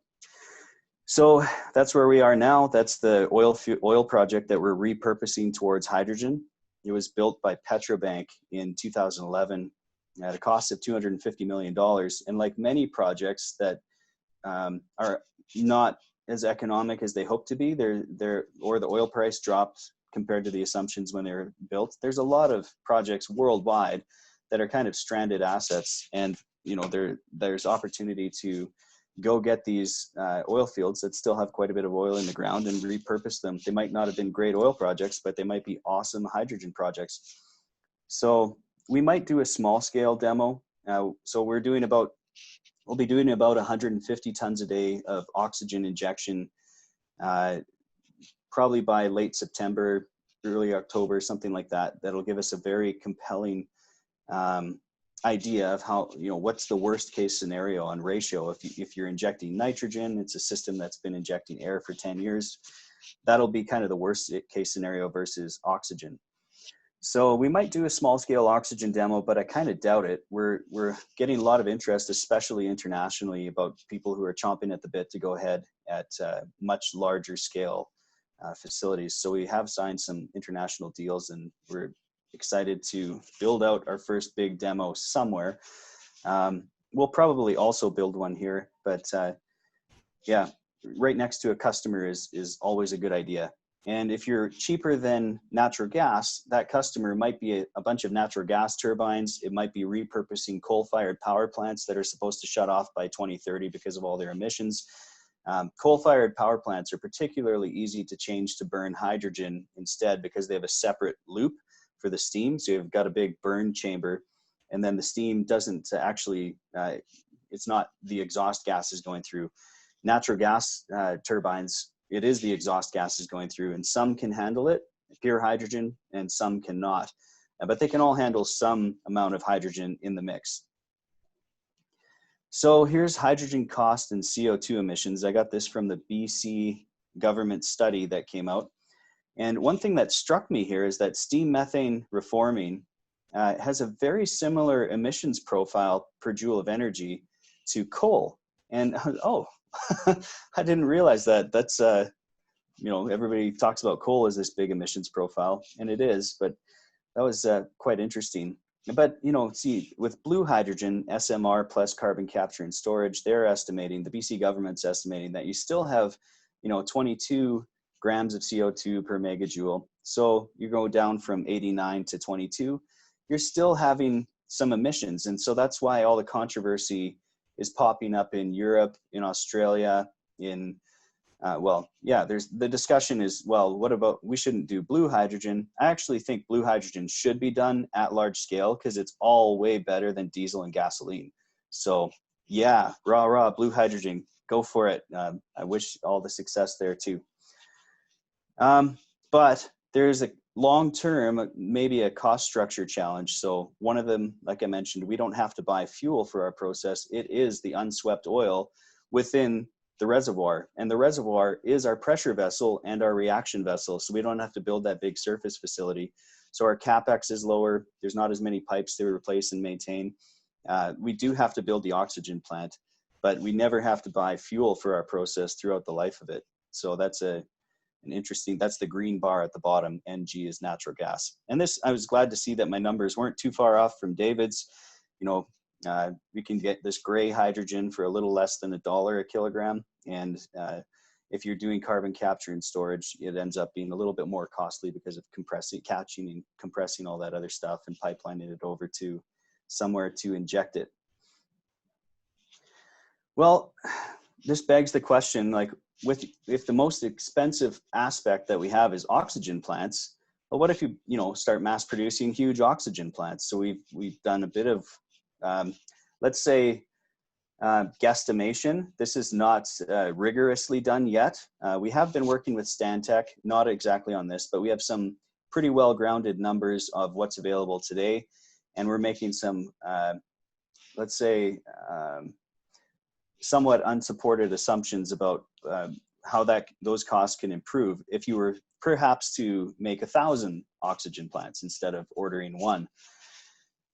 So that's where we are now. That's the oil project that we're repurposing towards hydrogen. It was built by Petrobank in 2011 at a cost of $250 million. And like many projects that are not as economic as they hope to be, or the oil price dropped compared to the assumptions when they were built. There's a lot of projects worldwide that are kind of stranded assets, and there's opportunity to go get these oil fields that still have quite a bit of oil in the ground and repurpose them. They might not have been great oil projects, but they might be awesome hydrogen projects. So we might do a small scale demo. So we'll be doing about 150 tons a day of oxygen injection, probably by late September, early October, something like that. That'll give us a very compelling idea of how, what's the worst case scenario on ratio. If you're injecting nitrogen, it's a system that's been injecting air for 10 years. That'll be kind of the worst case scenario versus oxygen. So we might do a small scale oxygen demo, but I kind of doubt it. We're getting a lot of interest, especially internationally, about people who are chomping at the bit to go ahead at much larger scale facilities. So we have signed some international deals, and we're excited to build out our first big demo somewhere. We'll probably also build one here, but right next to a customer is always a good idea. And if you're cheaper than natural gas, that customer might be a bunch of natural gas turbines. It might be repurposing coal-fired power plants that are supposed to shut off by 2030 because of all their emissions. Coal-fired power plants are particularly easy to change to burn hydrogen instead, because they have a separate loop for the steam. So you've got a big burn chamber, and then the steam doesn't actually, it's not the exhaust gases going through. Natural gas turbines, it is the exhaust gases going through, and some can handle it, pure hydrogen, and some cannot. But they can all handle some amount of hydrogen in the mix. So here's hydrogen cost and CO2 emissions. I got this from the BC government study that came out. And one thing that struck me here is that steam methane reforming has a very similar emissions profile per joule of energy to coal. And oh, I didn't realize that. That's, everybody talks about coal as this big emissions profile, and it is, but that was quite interesting. but see, with blue hydrogen, SMR plus carbon capture and storage, they're estimating, the BC government's estimating that you still have, 22 grams of CO2 per megajoule. So you go down from 89 to 22, you're still having some emissions. And so that's why all the controversy is popping up in Europe, in Australia, in there's the discussion is, well, what about, we shouldn't do blue hydrogen. I actually think blue hydrogen should be done at large scale because it's all way better than diesel and gasoline. So yeah, rah, blue hydrogen, go for it. I wish all the success there too. But there's a long-term, maybe a cost structure challenge. So one of them, like I mentioned, we don't have to buy fuel for our process. It is the unswept oil within the reservoir, and the reservoir is our pressure vessel and our reaction vessel, so we don't have to build that big surface facility. So our capex is lower. There's not as many pipes to replace and maintain. We do have to build the oxygen plant, but we never have to buy fuel for our process throughout the life of it. So that's an interesting, that's the green bar at the bottom. NG is natural gas. And this, I was glad to see that my numbers weren't too far off from David's. We can get this gray hydrogen for a little less than $1 a kilogram. And if you're doing carbon capture and storage, it ends up being a little bit more costly because of catching and compressing all that other stuff and pipelining it over to somewhere to inject it. Well, this begs the question, like, if the most expensive aspect that we have is oxygen plants, well, what if you start mass producing huge oxygen plants? So we've done a bit of let's say guesstimation. This is not rigorously done yet. We have been working with Stantec, not exactly on this, but we have some pretty well-grounded numbers of what's available today, and we're making some, let's say, somewhat unsupported assumptions about how those costs can improve if you were perhaps to make 1,000 oxygen plants instead of ordering one.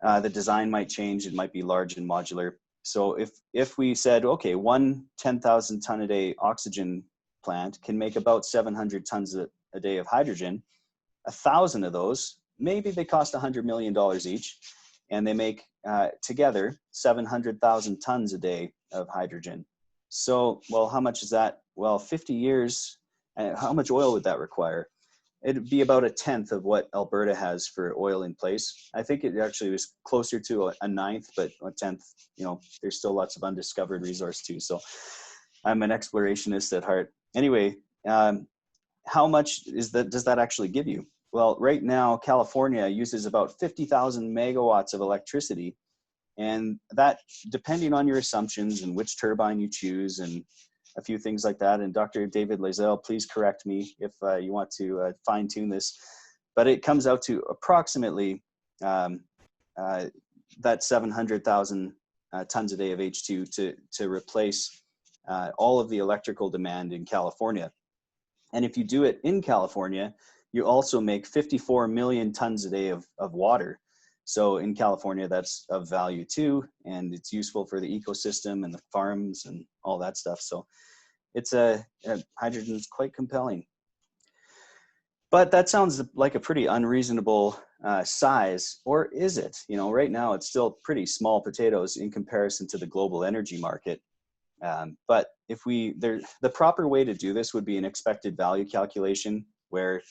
The design might change. It might be large and modular. So if we said, okay, one 10,000 ton a day oxygen plant can make about 700 tons a day of hydrogen, 1,000 of those, maybe they cost $100 million each, and they make together 700,000 tons a day of hydrogen. So, well, how much is that? Well, 50 years, how much oil would that require? It'd be about 1/10 of what Alberta has for oil in place. I think it actually was closer to a 1/9, but 1/10, there's still lots of undiscovered resource too. So I'm an explorationist at heart. Anyway, how much does that actually give you? Well, right now, California uses about 50,000 megawatts of electricity. And that, depending on your assumptions and which turbine you choose and a few things like that. And Dr. David Lazelle, please correct me if you want to fine tune this, but it comes out to approximately that 700,000 tons a day of H2 to replace all of the electrical demand in California. And if you do it in California, you also make 54 million tons a day of water. So in California, that's of value too, and it's useful for the ecosystem and the farms and all that stuff. So it's hydrogen is quite compelling. But that sounds like a pretty unreasonable size, or is it? Right now it's still pretty small potatoes in comparison to the global energy market. But if the proper way to do this would be an expected value calculation, where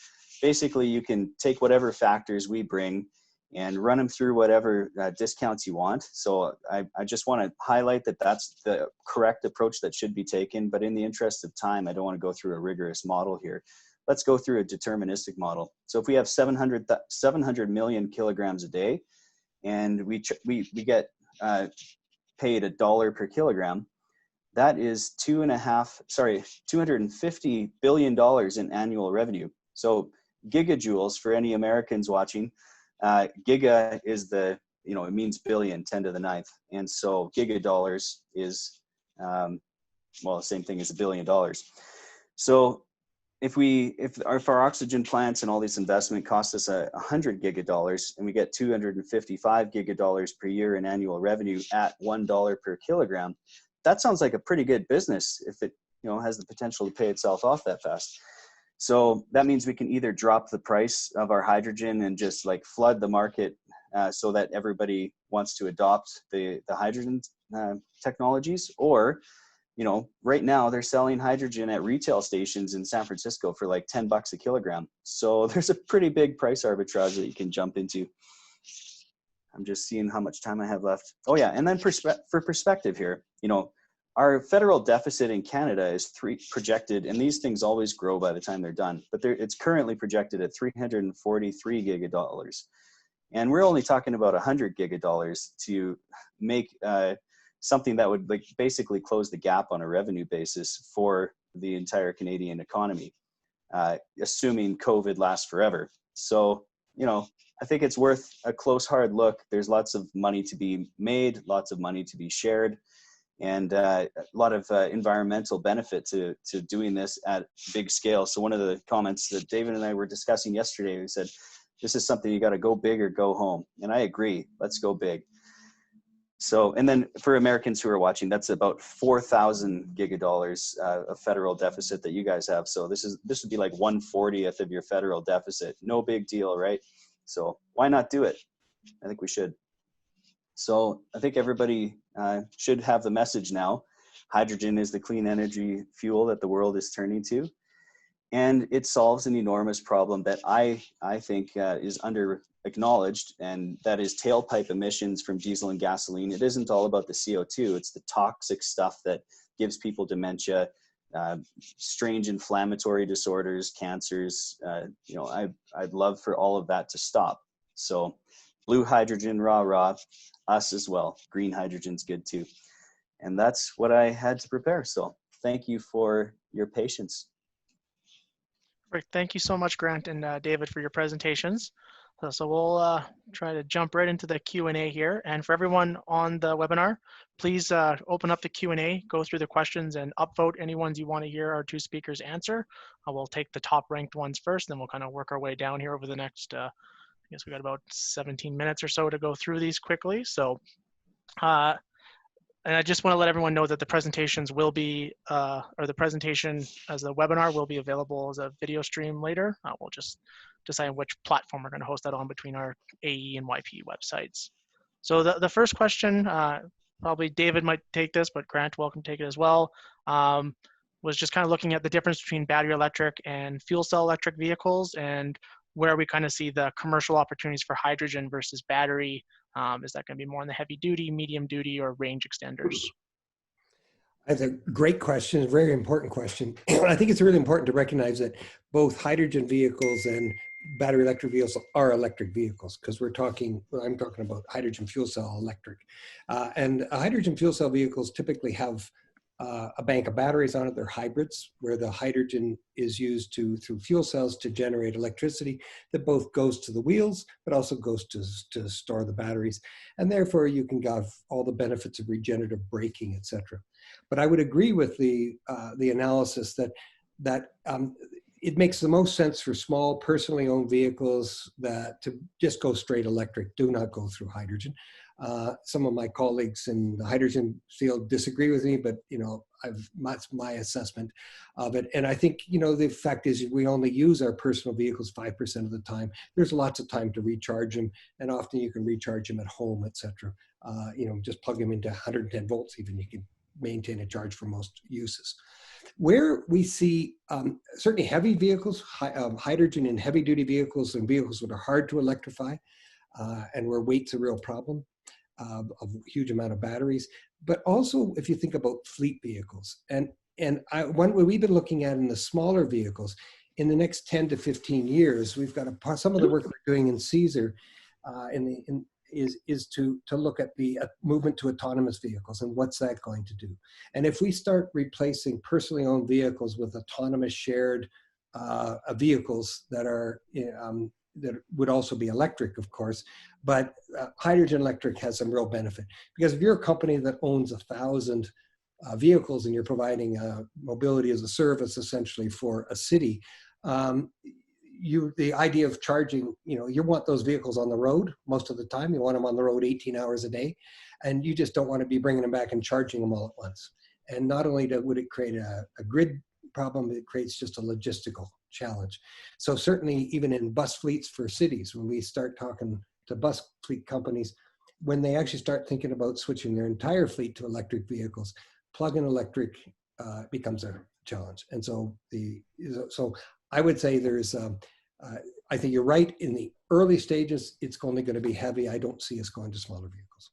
basically you can take whatever factors we bring and run them through whatever discounts you want. So I just want to highlight that that's the correct approach that should be taken. But in the interest of time, I don't want to go through a rigorous model here. Let's go through a deterministic model. So if we have 700 million kilograms a day, and we get paid $1 per kilogram, that is $250 billion in annual revenue. So gigajoules, for any Americans watching, giga is it means billion, 10 to the 9th. And so gigadollars is, the same thing as $1 billion. So if our oxygen plants and all these investment cost us 100 gigadollars, and we get 255 gigadollars per year in annual revenue at $1 per kilogram, that sounds like a pretty good business if it has the potential to pay itself off that fast. So that means we can either drop the price of our hydrogen and just like flood the market so that everybody wants to adopt the hydrogen technologies, or right now they're selling hydrogen at retail stations in San Francisco for like $10 a kilogram. So there's a pretty big price arbitrage that you can jump into. I'm just seeing how much time I have left. Oh yeah, and then for perspective here, our federal deficit in Canada is projected, and these things always grow by the time they're done, but it's currently projected at $343 gigadollars. And we're only talking about 100 gigadollars to make something that would basically close the gap on a revenue basis for the entire Canadian economy, assuming COVID lasts forever. So, I think it's worth a close, hard look. There's lots of money to be made, lots of money to be shared, and a lot of environmental benefit to doing this at big scale. So one of the comments that David and I were discussing yesterday, we said, this is something you got to go big or go home. And I agree, let's go big. So, and then for Americans who are watching, that's about 4,000 gigadollars of federal deficit that you guys have. So this would be like 1/40th of your federal deficit. No big deal, right? So why not do it? I think we should. So I think everybody should have the message now. Hydrogen is the clean energy fuel that the world is turning to. And it solves an enormous problem that I think is under acknowledged, and that is tailpipe emissions from diesel and gasoline. It isn't all about the CO2, it's the toxic stuff that gives people dementia, strange inflammatory disorders, cancers. I'd love for all of that to stop. So blue hydrogen, rah, us as well. Green hydrogen's good too. And that's what I had to prepare. So thank you for your patience. Great. Thank you so much, Grant and David, for your presentations. So we'll try to jump right into the Q&A here. And for everyone on the webinar, please open up the Q&A, go through the questions, and upvote any ones you want to hear our two speakers answer. We'll take the top ranked ones first, then we'll kind of work our way down here over the next, I guess we got about 17 minutes or so to go through these quickly. So, and I just want to let everyone know that the presentations will be, or the presentation as the webinar will be available as a video stream later. We'll just decide which platform we're going to host that on between our AE and YPE websites. So the first question, probably David might take this, but Grant, welcome to take it as well, was just kind of looking at the difference between battery electric and fuel cell electric vehicles and where we kind of see the commercial opportunities for hydrogen versus battery. Is that going to be more in the heavy duty, medium duty, or range extenders? That's a great question, a very important question. I think it's really important to recognize that both hydrogen vehicles and battery electric vehicles are electric vehicles, because I'm talking about hydrogen fuel cell electric. And hydrogen fuel cell vehicles typically have a bank of batteries on it. They're hybrids, where the hydrogen is used through fuel cells to generate electricity that both goes to the wheels, but also goes to store the batteries. And therefore you can have all the benefits of regenerative braking, etc. But I would agree with the analysis that it makes the most sense for small personally owned vehicles to just go straight electric, do not go through hydrogen. Some of my colleagues in the hydrogen field disagree with me, but that's my assessment of it. And I think the fact is we only use our personal vehicles 5% of the time. There's lots of time to recharge them, and often you can recharge them at home, etc. Just plug them into 110 volts, even you can maintain a charge for most uses. Where we see certainly heavy vehicles, hydrogen in heavy duty vehicles and vehicles that are hard to electrify, and where weight's a real problem. Of a huge amount of batteries, but also if you think about fleet vehicles, and what we've been looking at in the smaller vehicles, in the next 10 to 15 years, we've got some of the work we're doing in CSER is to look at the movement to autonomous vehicles and what's that going to do. And if we start replacing personally owned vehicles with autonomous shared vehicles that are that would also be electric, of course, but hydrogen electric has some real benefit. Because if you're a company that owns 1,000 vehicles and you're providing mobility as a service essentially for a city, the idea of charging, you want those vehicles on the road most of the time. You want them on the road 18 hours a day, and you just don't want to be bringing them back and charging them all at once. And not only would it create a grid problem, it creates just a logistical challenge. So certainly even in bus fleets for cities, when we start talking to bus fleet companies, when they actually start thinking about switching their entire fleet to electric vehicles, plug-in electric becomes a challenge. And so I would say there's, I think you're right, in the early stages, it's only going to be heavy. I don't see us going to smaller vehicles.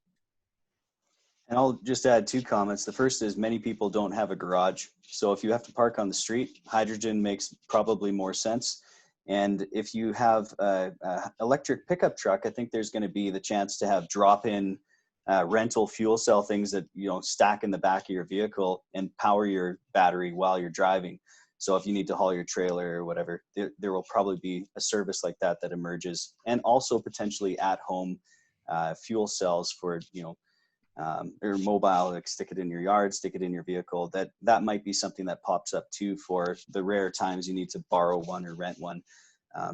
And I'll just add 2 comments. The first is many people don't have a garage. So if you have to park on the street, hydrogen makes probably more sense. And if you have a electric pickup truck, I think there's going to be the chance to have drop-in rental fuel cell things that, you know, stack in the back of your vehicle and power your battery while you're driving. So if you need to haul your trailer or whatever, there will probably be a service like that that emerges. And also potentially at-home fuel cells for, you know, or mobile, like stick it in your yard, stick it in your vehicle. That might be something that pops up too for the rare times you need to borrow one or rent one.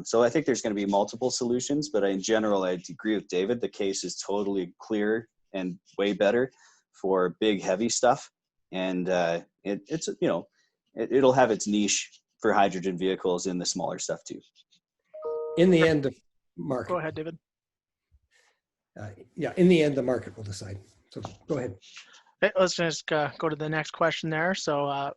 So I think there's going to be multiple solutions, but in general, I agree with David. The case is totally clear and way better for big, heavy stuff. And it's, you know, it'll have its niche for hydrogen vehicles in the smaller stuff too. In the end, the market. Go ahead, David. Yeah, in the end, the market will decide. So go ahead. Okay, let's just go to the next question there. So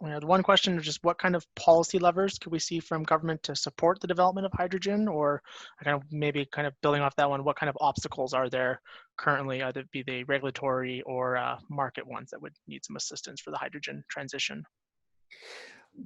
we had one question of just what kind of policy levers could we see from government to support the development of hydrogen, or kind of maybe kind of building off that one, what kind of obstacles are there currently, either be they regulatory or market ones that would need some assistance for the hydrogen transition?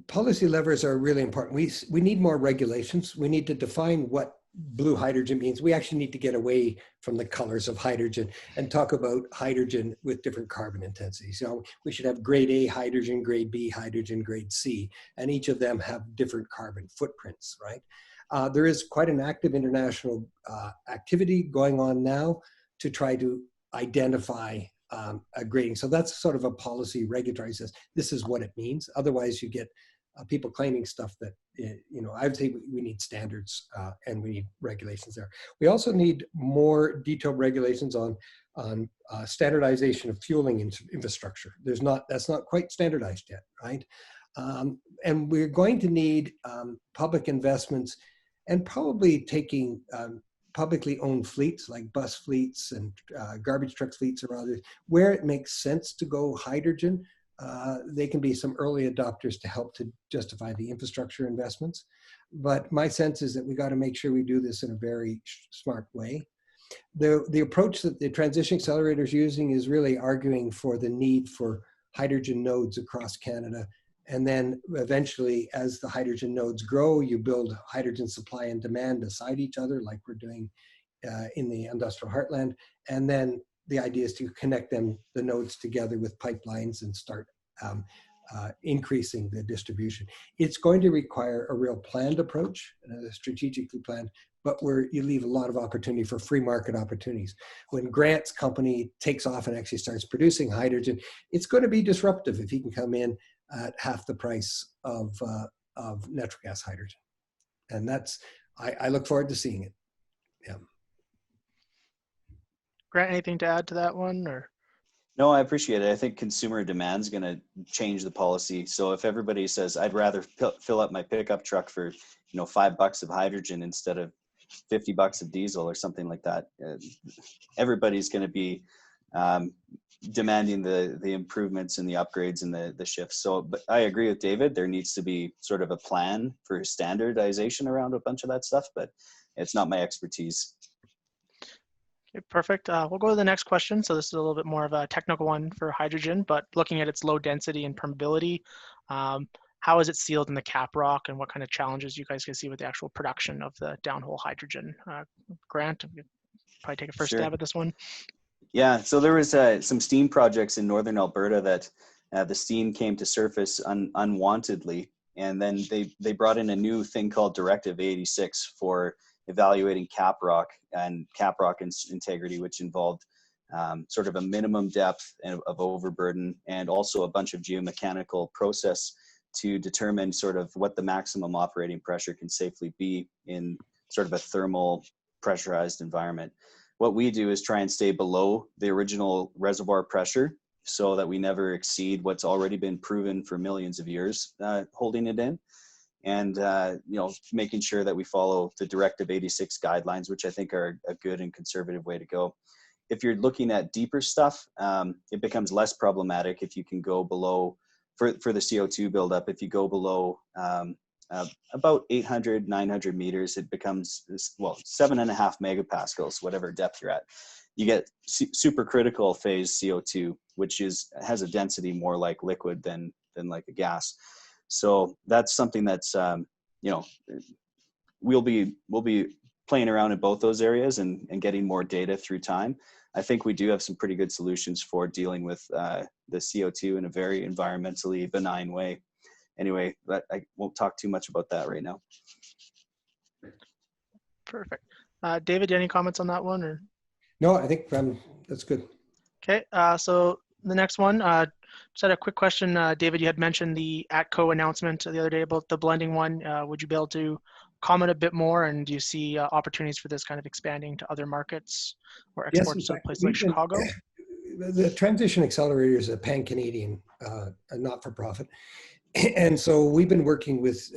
Policy levers are really important. We need more regulations. We need to define what blue hydrogen means. We actually need to get away from the colors of hydrogen and talk about hydrogen with different carbon intensities. You know, we should have grade A hydrogen, grade B hydrogen, grade C, and each of them have different carbon footprints, right? There is quite an active international activity going on now to try to identify a grading. So that's sort of a policy regulatory says, this is what it means. Otherwise you get people claiming stuff that, you know, I would say we need standards and we need regulations there. We also need more detailed regulations on standardization of fueling infrastructure. That's not quite standardized yet, right? And we're going to need public investments and probably taking publicly owned fleets like bus fleets and garbage truck fleets or others, where it makes sense to go hydrogen. They can be some early adopters to help to justify the infrastructure investments. But my sense is that we got to make sure we do this in a very smart way. The approach that the transition accelerator is using is really arguing for the need for hydrogen nodes across Canada. And then eventually, as the hydrogen nodes grow, you build hydrogen supply and demand beside each other, like we're doing in the industrial heartland. And then the idea is to connect the nodes together with pipelines and start increasing the distribution. It's going to require a real planned approach, strategically planned, but where you leave a lot of opportunity for free market opportunities. When Grant's company takes off and actually starts producing hydrogen, it's going to be disruptive if he can come in at half the price of natural gas hydrogen. And that's, I look forward to seeing it. Yeah. Grant, anything to add to that one, or? No, I appreciate it. I think consumer demand is going to change the policy. So if everybody says, I'd rather fill up my pickup truck for, you know, $5 of hydrogen instead of $50 of diesel or something like that, everybody's going to be demanding the improvements and the upgrades and the shifts. So, but I agree with David. There needs to be sort of a plan for standardization around a bunch of that stuff, but it's not my expertise. Okay, perfect. We'll go to the next question. So this is a little bit more of a technical one for hydrogen, but looking at its low density and permeability, how is it sealed in the cap rock, and what kind of challenges you guys can see with the actual production of the downhole hydrogen? Grant, probably take a first stab at this one. Yeah, so there was some steam projects in northern Alberta that the steam came to surface unwantedly, and then they brought in a new thing called Directive 86 for evaluating cap rock integrity, which involved sort of a minimum depth of overburden and also a bunch of geomechanical process to determine sort of what the maximum operating pressure can safely be in sort of a thermal pressurized environment. What we do is try and stay below the original reservoir pressure so that we never exceed what's already been proven for millions of years holding it in. and making sure that we follow the Directive 86 guidelines, which I think are a good and conservative way to go. If you're looking at deeper stuff, it becomes less problematic if you can go below, for the CO2 buildup, if you go below about 800, 900 meters, it becomes, 7.5 megapascals, whatever depth you're at. You get supercritical phase CO2, which has a density more like liquid than like a gas. So that's something that's, we'll be playing around in both those areas and getting more data through time. I think we do have some pretty good solutions for dealing with the CO2 in a very environmentally benign way. Anyway, I won't talk too much about that right now. Perfect. David, any comments on that one? Or? No, I think that's good. Okay, so the next one, just had a quick question. David, you had mentioned the ATCO announcement the other day about the blending one. Would you be able to comment a bit more, and do you see opportunities for this kind of expanding to other markets or exports to a place like Chicago? The Transition Accelerator is a pan-Canadian, not-for-profit. And so we've been working with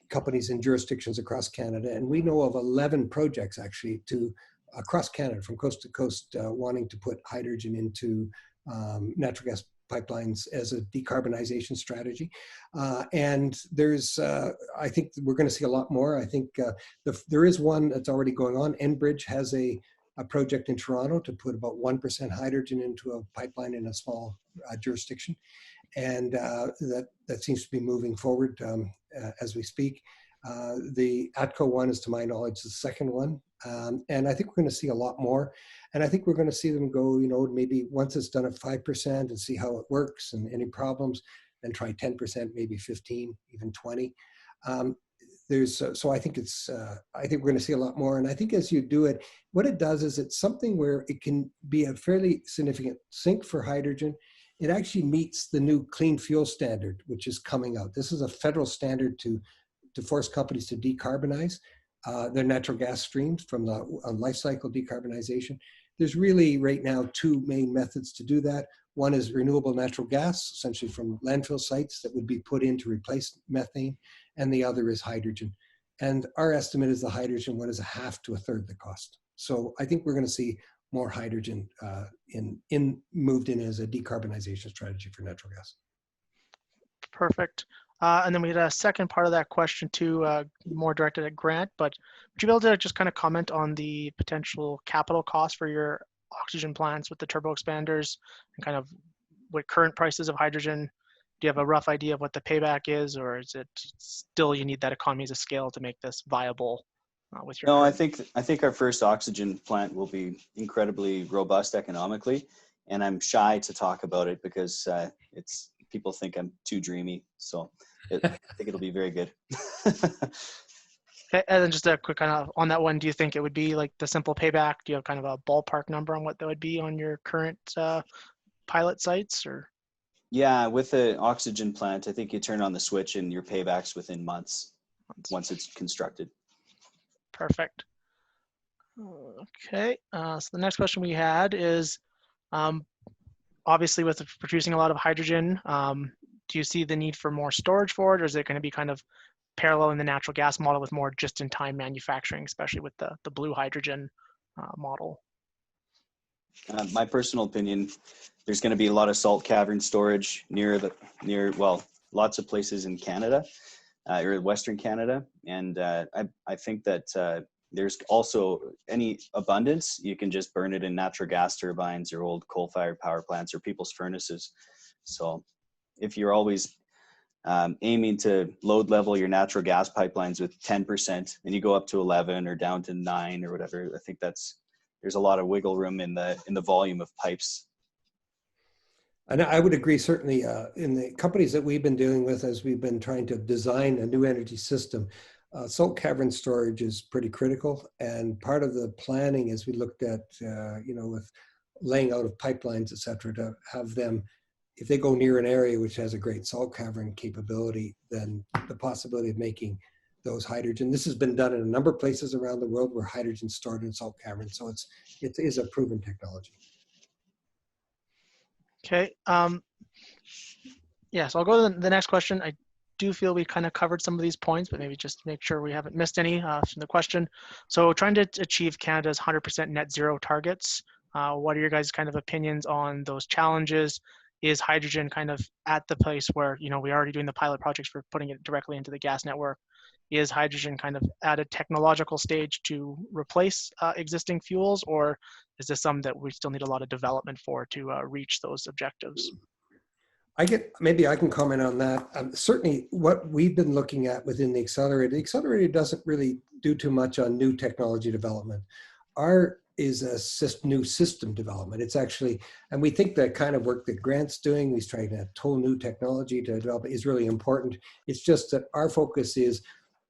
companies in jurisdictions across Canada, and we know of 11 projects actually across Canada from coast to coast wanting to put hydrogen into natural gas pipelines as a decarbonization strategy. And there's, I think we're going to see a lot more. I think there is one that's already going on. Enbridge has a project in Toronto to put about 1% hydrogen into a pipeline in a small jurisdiction. And that seems to be moving forward as we speak. The ATCO one is, to my knowledge, the second one. And I think we're going to see a lot more. And I think we're going to see them go, maybe once it's done at 5% and see how it works and any problems, then try 10%, maybe 15, even 20. So I think I think we're going to see a lot more. And I think as you do it, what it does is it's something where it can be a fairly significant sink for hydrogen. It actually meets the new clean fuel standard, which is coming out. This is a federal standard to force companies to decarbonize their natural gas streams from the life cycle decarbonization. There's really right now two main methods to do that. One is renewable natural gas, essentially from landfill sites that would be put in to replace methane, and the other is hydrogen. And our estimate is the hydrogen one is a half to a third the cost. So I think we're going to see more hydrogen moved in as a decarbonization strategy for natural gas. Perfect. And then we had a second part of that question too, more directed at Grant, but would you be able to just kind of comment on the potential capital cost for your oxygen plants with the turbo expanders and kind of what current prices of hydrogen? Do you have a rough idea of what the payback is, or is it still you need that economies of scale to make this viable with your? No, I think our first oxygen plant will be incredibly robust economically, and I'm shy to talk about it because people think I'm too dreamy. So I think it'll be very good. Okay, and then just a quick kind of on that one, do you think it would be like the simple payback? Do you have kind of a ballpark number on what that would be on your current pilot sites, or? Yeah, with the oxygen plant, I think you turn on the switch and your payback's within months once it's constructed. Perfect. Okay, so the next question we had is, obviously with producing a lot of hydrogen, do you see the need for more storage for it, or is it going to be kind of parallel in the natural gas model with more just-in-time manufacturing, especially with the blue hydrogen model? My personal opinion, there's going to be a lot of salt cavern storage near lots of places in Canada, or Western Canada, and I think that there's also any abundance, you can just burn it in natural gas turbines or old coal-fired power plants or people's furnaces. So if you're always aiming to load level your natural gas pipelines with 10% and you go up to 11 or down to 9 or whatever, I think there's a lot of wiggle room in the volume of pipes. And I would agree, certainly in the companies that we've been dealing with as we've been trying to design a new energy system, salt cavern storage is pretty critical. And part of the planning as we looked at, with laying out of pipelines, et cetera, to have them, if they go near an area which has a great salt cavern capability, then the possibility of making those hydrogen. This has been done in a number of places around the world where hydrogen is stored in salt caverns. So it is a proven technology. Okay. Yeah, so I'll go to the next question. I do feel we kind of covered some of these points, but maybe just to make sure we haven't missed any from the question. So trying to achieve Canada's 100% net zero targets, what are your guys' kind of opinions on those challenges? Is hydrogen kind of at the place where, we're already doing the pilot projects for putting it directly into the gas network? Is hydrogen kind of at a technological stage to replace existing fuels, or is this something that we still need a lot of development for to reach those objectives? Maybe I can comment on that. Certainly what we've been looking at within the accelerator doesn't really do too much on new technology development. Our is a new system development. It's actually, and we think the kind of work that Grant's doing, he's trying to tool new technology to develop, is really important. It's just that our focus is,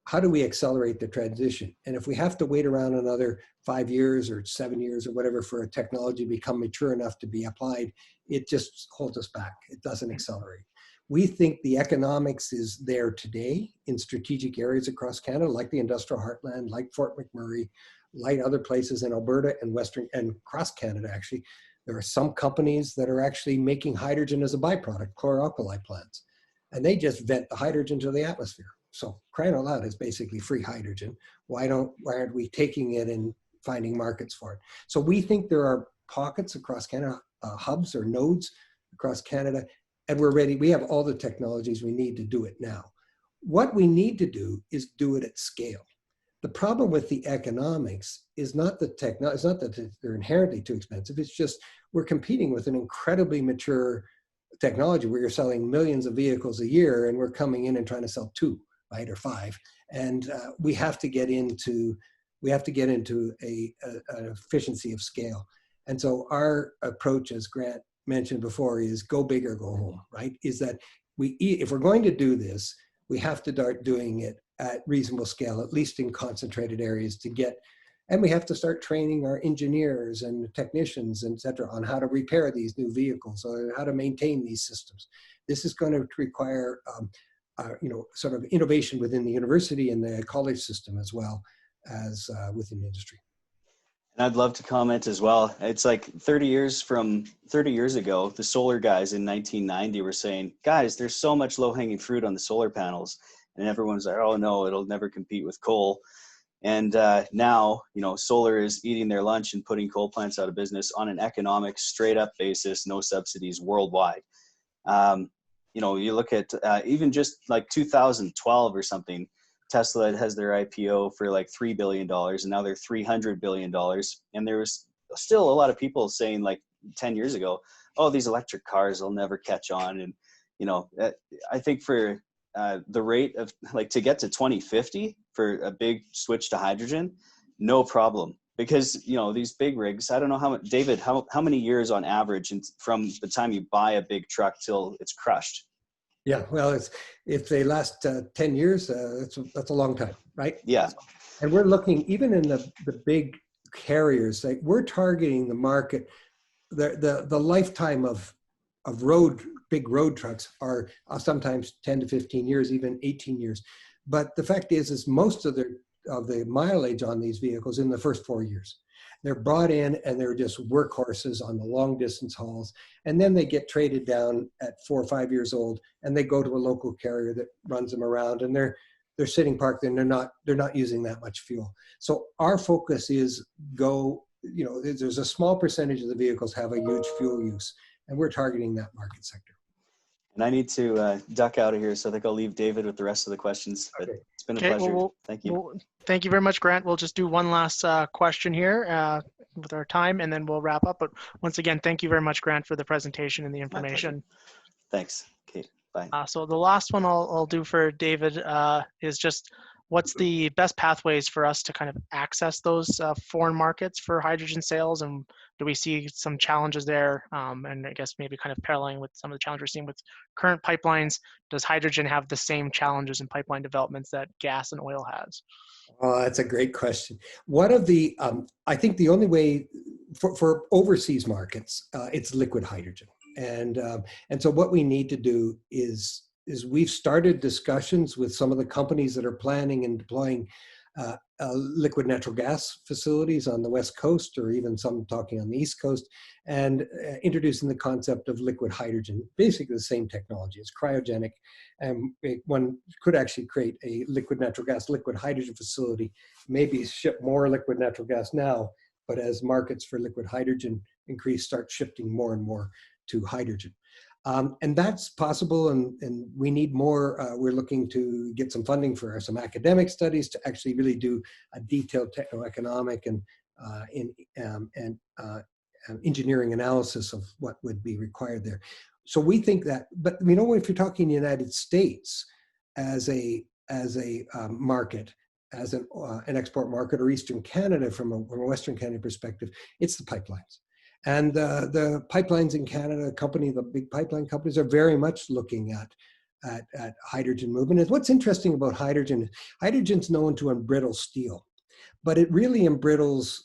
how do we accelerate the transition? And if we have to wait around another 5 years or 7 years or whatever for a technology to become mature enough to be applied, it just holds us back. It doesn't accelerate. We think the economics is there today in strategic areas across Canada, like the industrial heartland, like Fort McMurray, like other places in Alberta and Western and across Canada, actually. There are some companies that are actually making hydrogen as a byproduct, chlor-alkali plants, and they just vent the hydrogen to the atmosphere. So crying out loud is basically free hydrogen. Why aren't we taking it and finding markets for it? So we think there are pockets across Canada, hubs or nodes across Canada, and we're ready. We have all the technologies we need to do it now. What we need to do is do it at scale. The problem with the economics is not the it's not that they're inherently too expensive. It's just we're competing with an incredibly mature technology where you're selling millions of vehicles a year, and we're coming in and trying to sell 2. Right, or 5, and we have to get into an efficiency of scale. And so our approach, as Grant mentioned before, is go big or go home. Right? Is that if we're going to do this, we have to start doing it at reasonable scale, at least in concentrated areas, and we have to start training our engineers and technicians, et cetera, on how to repair these new vehicles or how to maintain these systems. This is going to require sort of innovation within the university and the college system as well as within the industry. And I'd love to comment as well. It's like 30 years ago, the solar guys in 1990 were saying, guys, there's so much low-hanging fruit on the solar panels. And everyone's like, oh no, it'll never compete with coal. And now, solar is eating their lunch and putting coal plants out of business on an economic, straight up basis, no subsidies worldwide. You look at even just like 2012 or something, Tesla has their IPO for like $3 billion, and now they're $300 billion. And there was still a lot of people saying like 10 years ago, oh, these electric cars will never catch on. And, I think for the rate of like to get to 2050 for a big switch to hydrogen, no problem. Because, these big rigs, I don't know how much, David, how many years on average from the time you buy a big truck till it's crushed? Yeah, well, if they last 10 years, that's a long time, right? Yeah. And we're looking, even in the big carriers, like we're targeting the market, the lifetime of big road trucks are sometimes 10 to 15 years, even 18 years. But the fact is most of the mileage on these vehicles in the first 4 years. They're brought in and they're just workhorses on the long distance hauls. And then they get traded down at 4 or 5 years old, and they go to a local carrier that runs them around, and they're sitting parked and they're not using that much fuel. So our focus is there's a small percentage of the vehicles have a huge fuel use, and we're targeting that market sector. And I need to duck out of here, so I think I'll leave David with the rest of the questions. But it's been a pleasure. Thank you. Thank you very much, Grant. We'll just do one last question here with our time, and then we'll wrap up. But once again, thank you very much, Grant, for the presentation and the information. Thanks. Okay, bye. So the last one I'll do for David is just what's the best pathways for us to kind of access those foreign markets for hydrogen sales, and do we see some challenges there? And I guess maybe kind of paralleling with some of the challenges we're seeing with current pipelines, does hydrogen have the same challenges in pipeline developments that gas and oil has? Oh, that's a great question. One of the, I think the only way for overseas markets, it's liquid hydrogen. And so what we need to do is we've started discussions with some of the companies that are planning and deploying liquid natural gas facilities on the West Coast, or even some talking on the East Coast, and introducing the concept of liquid hydrogen, basically the same technology. It's cryogenic, and one could actually create a liquid natural gas, liquid hydrogen facility, maybe ship more liquid natural gas now, but as markets for liquid hydrogen increase, start shifting more and more to hydrogen. And that's possible, and we need more. We're looking to get some funding for some academic studies to actually really do a detailed techno-economic and engineering analysis of what would be required there. So we think that, but you know, if you're talking United States as a market, as an export market, or Eastern Canada from a Western Canada perspective, it's the pipelines. And the pipelines in Canada, the big pipeline companies are very much looking at hydrogen movement. And what's interesting about hydrogen, hydrogen's known to embrittle steel, but it really embrittles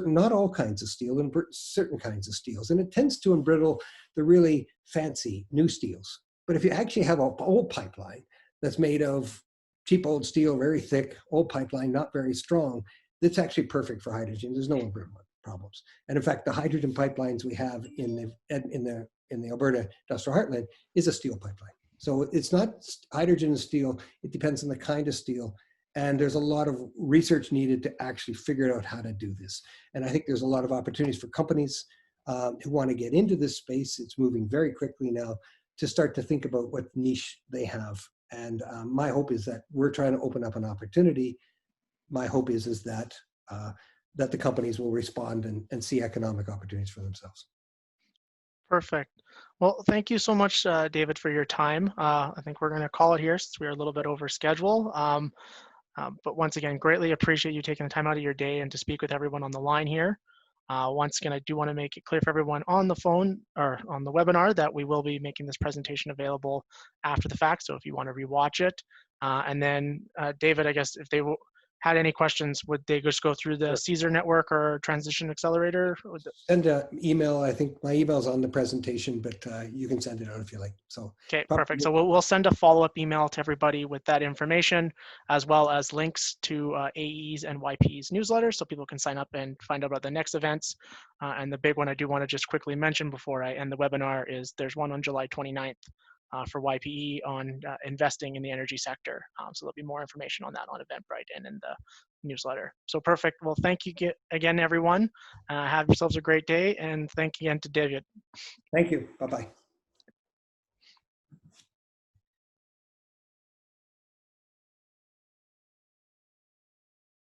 not all kinds of steel, and certain kinds of steels. And it tends to embrittle the really fancy new steels. But if you actually have an old pipeline that's made of cheap old steel, very thick, old pipeline, not very strong, that's actually perfect for hydrogen. There's no embrittlement problems. And in fact, the hydrogen pipelines we have in the Alberta industrial heartland is a steel pipeline. So it's not hydrogen and steel. It depends on the kind of steel. And there's a lot of research needed to actually figure out how to do this. And I think there's a lot of opportunities for companies who want to get into this space. It's moving very quickly now to start to think about what niche they have. And my hope is that we're trying to open up an opportunity. My hope is that that the companies will respond and see economic opportunities for themselves. Perfect. Well, thank you so much, David, for your time. I think we're going to call it here since we're a little bit over schedule. But once again, greatly appreciate you taking the time out of your day and to speak with everyone on the line here. Once again, I do want to make it clear for everyone on the phone or on the webinar that we will be making this presentation available after the fact. So if you want to rewatch it, and then David, I guess if they had any questions, would they just go through the CSER network or Transition Accelerator? Send an email. I think my email's on the presentation, but you can send it out if you like. So okay, perfect. So we'll send a follow-up email to everybody with that information, as well as links to AEE's and YPE's newsletters, so people can sign up and find out about the next events. And the big one I do want to just quickly mention before I end the webinar is there's one on July 29th for YPE on investing in the energy sector. So there'll be more information on that on Eventbrite and in the newsletter. So perfect. Well, thank you again, everyone. Have yourselves a great day, and thank you again to David. Thank you. Bye-bye.